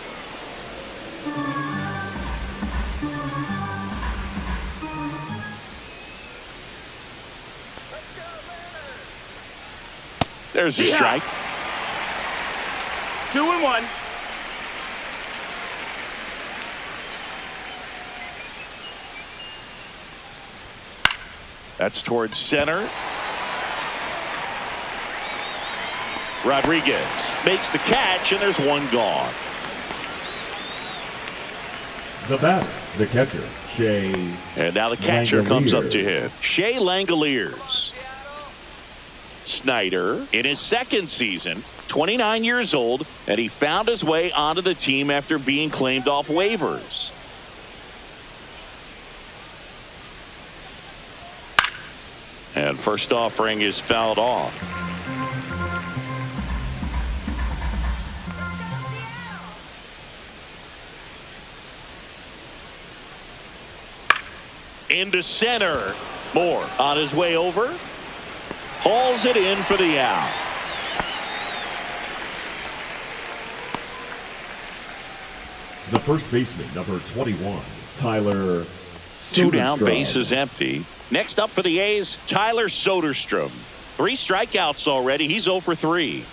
There's a strike. 2-1. That's towards center. Rodriguez makes the catch, and there's one gone. The batter, the catcher, Shea. And now the catcher comes up to Langoliers. hit. Shea Langoliers. Snyder in his second season, 29 years old, and he found his way onto the team after being claimed off waivers. And first offering is fouled off. Into center. Moore on his way over. Hauls it in for the out. The first baseman, number 21, Tyler. Two down, Soderstrom. base is empty. Next up for the A's, Tyler Soderstrom. 3 strikeouts already. He's 0 for 3.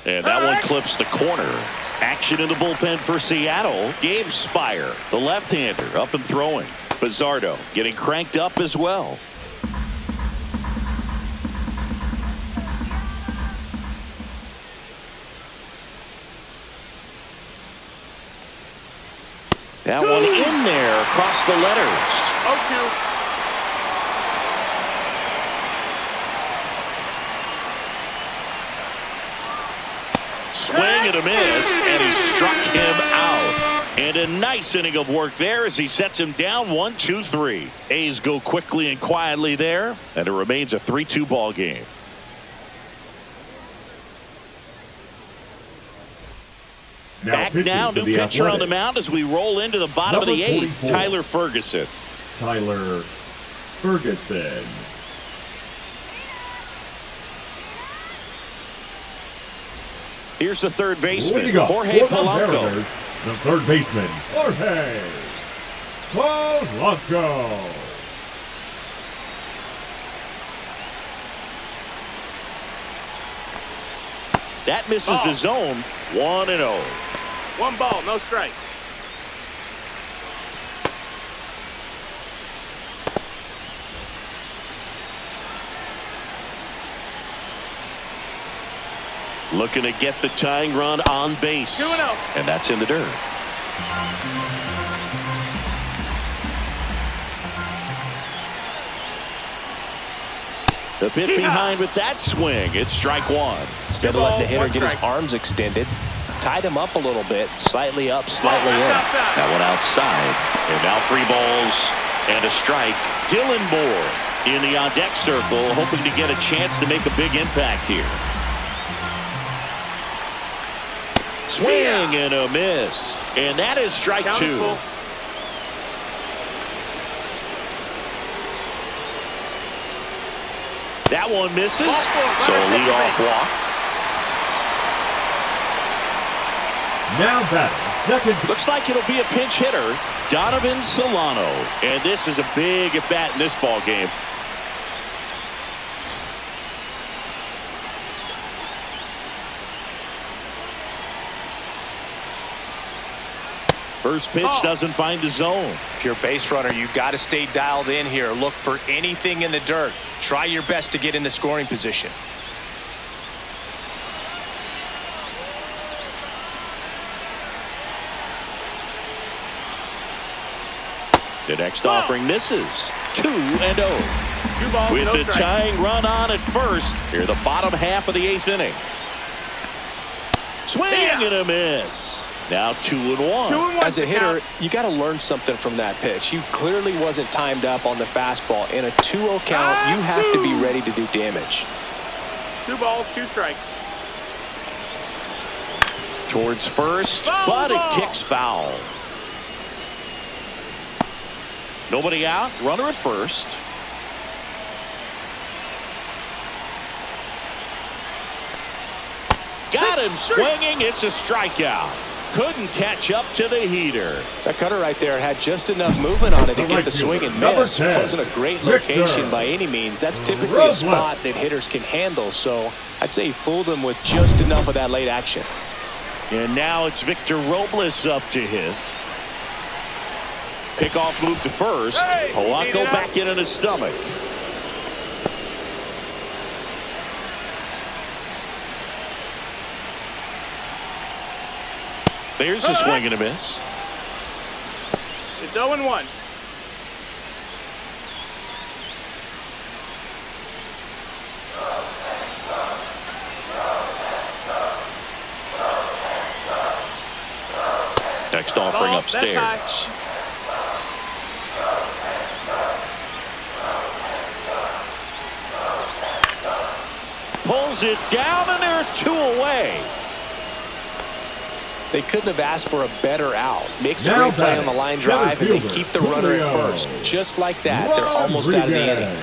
And that one clips the corner. Action in the bullpen for Seattle. Gabe Spire, the left-hander, up and throwing. Bizzardo getting cranked up as well. That one in there across the letters. 0-2. Swing and a miss, and he struck him out. And a nice inning of work there as he sets him down 1-2-3. A's go quickly and quietly there, and it remains a 3-2 ball game. Back now, new pitcher on the mound as we roll into the bottom of the 8th, Tyler Ferguson. Tyler Ferguson. Here's the third baseman, Jorge Jorge Polanco. The third baseman, Jorge Polanco. That misses the zone. 1-0. 1 ball, no strikes. Looking to get the tying run on base. 2-0. And that's in the dirt. The pit behind with that swing. It's strike 1. Instead of letting the hitter get his arms extended, tied him up a little bit, slightly up, slightly in. That one outside. And now 3 balls and a strike. Dylan Moore in the on-deck circle, hoping to get a chance to make a big impact here. Swing and a miss. And that is strike 2. That one misses. So a leadoff walk. Now batting second. Looks like it'll be a pinch hitter, Donovan Solano. And this is a big at bat in this ball game. First pitch doesn't find the zone. If you're a base runner, you've got to stay dialed in here. Look for anything in the dirt. Try your best to get in the scoring position. The next offering misses. 2-0. 2 balls, With no the strikes. tying run on at first, here the bottom half of the 8th inning. Swing and a miss. Now 2-1. As a hitter, you got to learn something from that pitch. You clearly wasn't timed up on the fastball. In a 2-0 count, you have to be ready to do damage. 2 balls, 2 strikes. Towards first, Foul but ball. it kicks foul. Nobody out, runner at first. Got him swinging, it's a strikeout. Couldn't catch up to the heater. That cutter right there had just enough movement on it to The get right the swing fielder, and number miss. 10, Wasn't a great Victor location by any means. That's typically a spot that hitters can handle. So I'd say he fooled him with just enough of that late action. And now it's Victor Robles up to hit. Pickoff move to first. Hey, Polanco back in on his stomach. There's the swing and a miss. It's 0-1. text offering Ball, upstairs. that's Pulls it down, and they're 2 away. They couldn't have asked for a better out. Makes a Now great play on batting, the line center drive, and they fielder, keep the runner at Julio first. Just like that, they're almost out of the inning.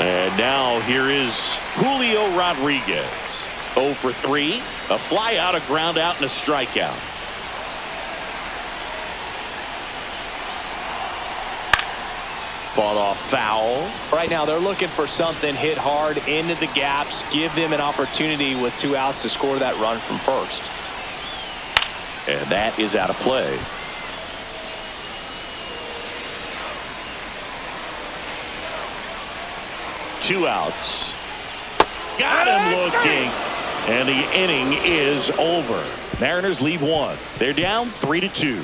And now here is Julio Rodriguez. 0 for 3. A fly out, a ground out, and a strikeout. Fought off foul. Right now, they're looking for something hit hard into the gaps, give them an opportunity with 2 outs to score that run from first. And that is out of play. Two outs. Got him looking. And the inning is over. Mariners leave 1. They're down 3-2.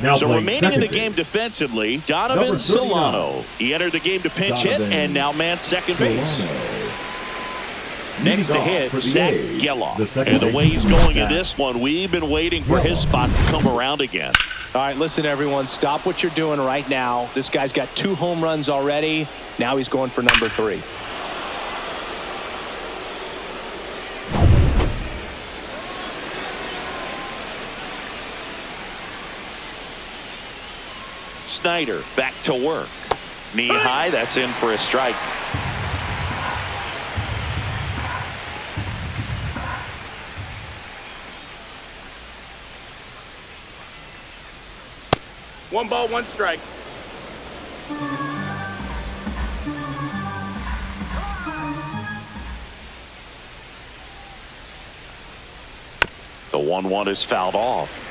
Now So playing remaining in the second game base, defensively, Donovan Number 39. Solano. He entered the game to pinch hit Donovan and now man second base. Solano. Next to Leading off hit, for the Zach A's, Geloff. the second And the way he's baseman, going in Zach this one, we've been waiting for his Geloff. spot to come around again. All right, listen, everyone. Stop what you're doing right now. This guy's got 2 home runs already. Now he's going for number 3. Snyder back to work. Knee high, that's in for a strike. One ball, one strike. The 1-1 is fouled off.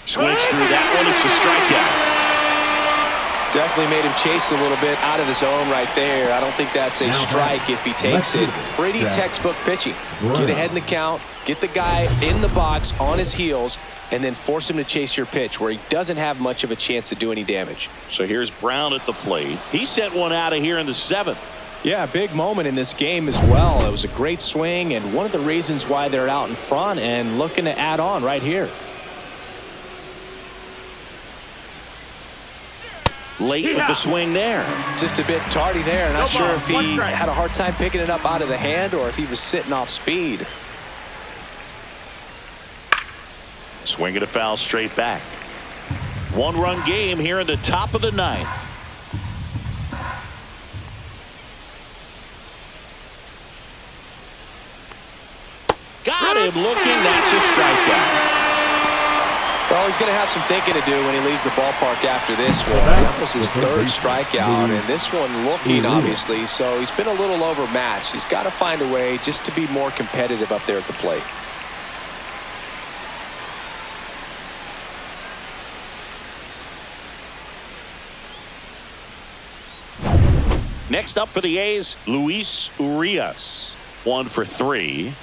Swings through that one. It's a strikeout. Definitely made him chase a little bit out of the zone right there. I don't think that's a strike if he takes it. Pretty textbook pitching. Get ahead in the count, get the guy in the box on his heels, and then force him to chase your pitch where he doesn't have much of a chance to do any damage. So here's Brown at the plate. He sent one out of here in the 7th. Yeah, big moment in this game as well. It was a great swing and one of the reasons why they're out in front and looking to add on right here. Late with the swing there. Just a bit tardy there. Not No sure ball, if one he strike. had a hard time picking it up out of the hand or if he was sitting off speed. Swing and a foul straight back. 1-run game here in the top of the 9th. Got him looking. That's a strikeout. Well, he's going to have some thinking to do when he leaves the ballpark after this one. That was his 3rd strikeout, and this one looking, obviously, so he's been a little overmatched. He's got to find a way just to be more competitive up there at the plate. Next up for the A's, Luis Urias. 1 for 3.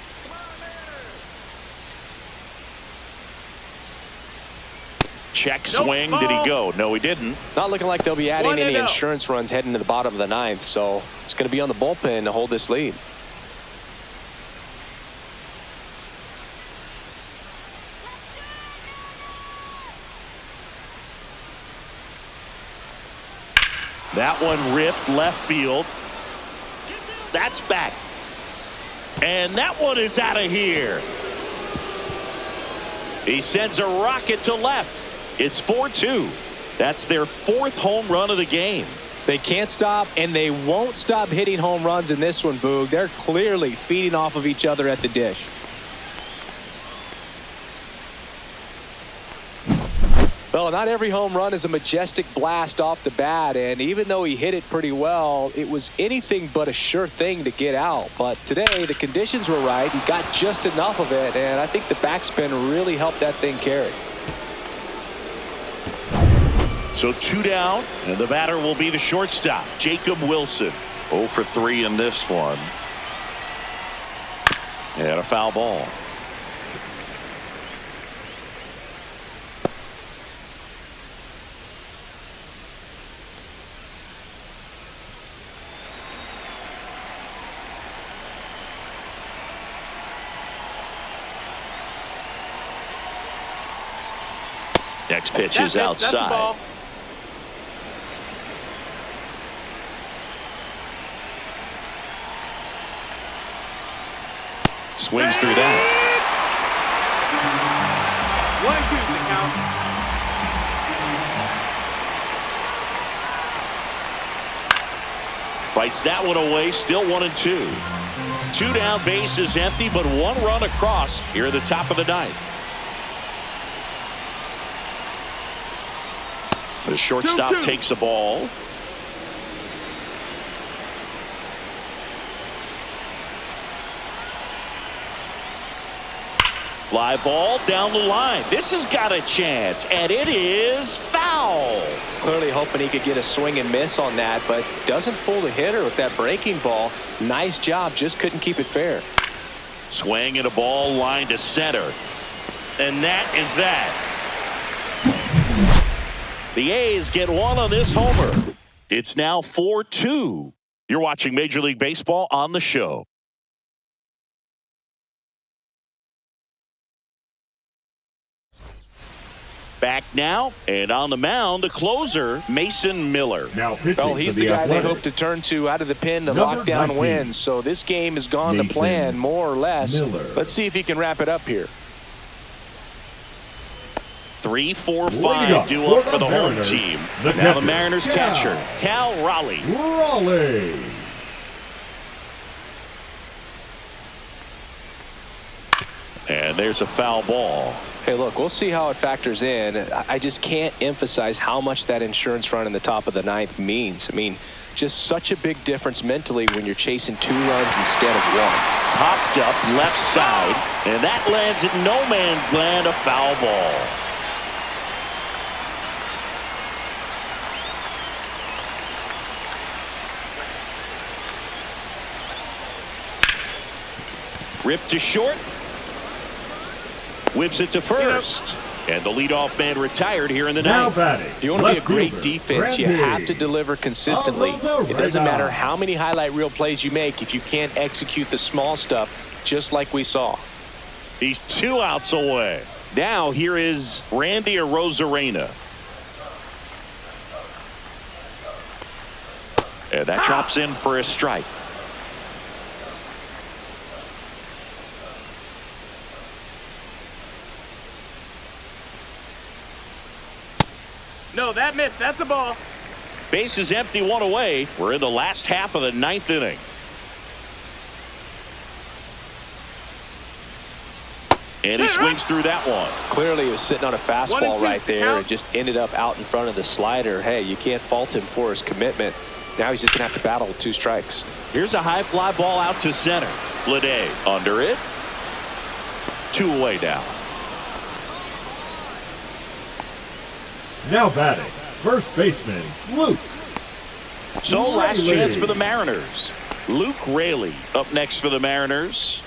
Check swing. Did he go? No, he didn't. Not looking like they'll be adding any 1-0. insurance runs heading to the bottom of the 9th, so it's going to be on the bullpen to hold this lead. That one ripped left field. That's back. And that one is out of here. He sends a rocket to left. It's 4-2. That's their 4th home run of the game. They can't stop, and they won't stop hitting home runs in this one, Boog. They're clearly feeding off of each other at the dish. Well, not every home run is a majestic blast off the bat, and even though he hit it pretty well, it was anything but a sure thing to get out. But today, the conditions were right. He got just enough of it, and I think the backspin really helped that thing carry. So 2 down, and the batter will be the shortstop, Jacob Wilson. 0 for 3 in this one. And a foul ball. Next pitch That's is it. That's the outside. ball. Swings through that. 1-2 the count. Fights that one away. Still 1-2. 2 down, base is empty, but 1 run across here at the top of the ninth. The shortstop 2-2. takes the ball. Fly ball down the line. This has got a chance, and it is foul. Clearly hoping he could get a swing and miss on that, but doesn't fool the hitter with that breaking ball. Nice job, just couldn't keep it fair. Swing and a ball line to center. And that is that. The A's get 1 on this homer. It's now 4-2. You're watching Major League Baseball on the show. Back now, and on the mound, the closer, Mason Miller. Now pitching Well, he's for the guy they Athletics, hope to turn to out of the pen to Number lock down 19, wins. So this game has gone to Mason plan, more or less. Miller. Let's see if he can wrap it up here. 3, 4, Leading 5 up due for up for the the home Mariners, team. the Now the catcher, Mariners catcher, Cal Raleigh. Raleigh. And there's a foul ball. Hey, look, we'll see how it factors in. I just can't emphasize how much that insurance run in the top of the ninth means. I mean, just such a big difference mentally when you're chasing 2 runs instead of 1. Popped up left side, and that lands at no man's land, a foul ball. Ripped to short. Whips it to first. And the leadoff man retired here in the Now ninth. batting. If you want to be a left great fielder, defense, you Randy. have to deliver consistently. Alonso It doesn't Reyna. matter how many highlight reel plays you make if you can't execute the small stuff, just like we saw. He's 2 outs away. Now here is Randy Arozarena. And that drops in for a strike. No, that missed. That's a ball. Base is empty, 1 away. We're in the last half of the ninth inning. And he swings through that one. Clearly he was sitting on a 1 fastball and 2, right there count. and just ended up out in front of the slider. Hey, you can't fault him for his commitment. Now he's just going to have to battle with 2 strikes. Here's a high fly ball out to center. Lede under it. 2 away now. Now batting. First baseman, Luke. So last Raley. chance for the Mariners. Luke Raley up next for the Mariners.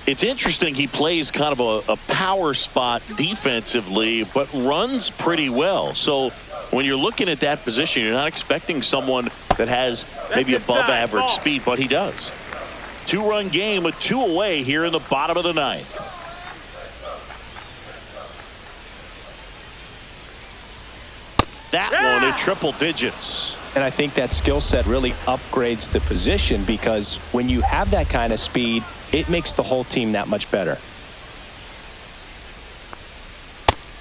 It's interesting he plays kind of a power spot defensively, but runs pretty well. So when you're looking at that position, you're not expecting someone that has maybe That's above inside. average Ball. speed, but he does. 2-run game with 2 away here in the bottom of the ninth. That one in triple digits. And I think that skill set really upgrades the position because when you have that kind of speed, it makes the whole team that much better.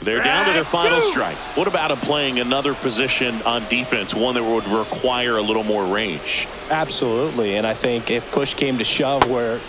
They're down to their final strike. What about him playing another position on defense, one that would require a little more range? Absolutely. And I think if push came to shove where,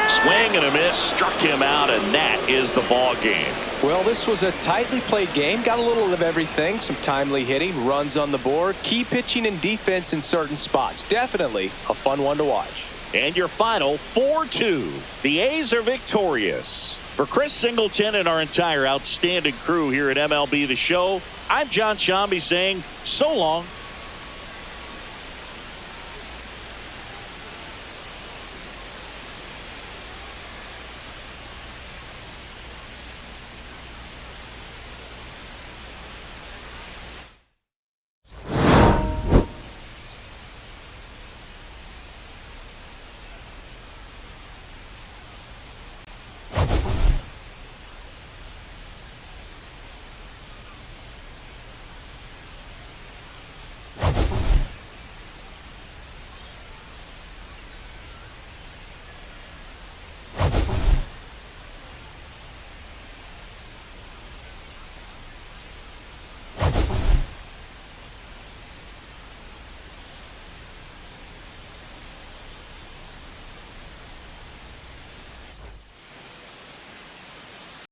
Swing and a miss, struck him out, and that is the ball game. well, this was a tightly played game. Got a little of everything. Some timely hitting, runs on the board, key pitching and defense in certain spots. Definitely a fun one to watch. And your final 4-2. The A's are victorious. For Chris Singleton and our entire outstanding crew here at MLB The Show, I'm John Shambi saying so long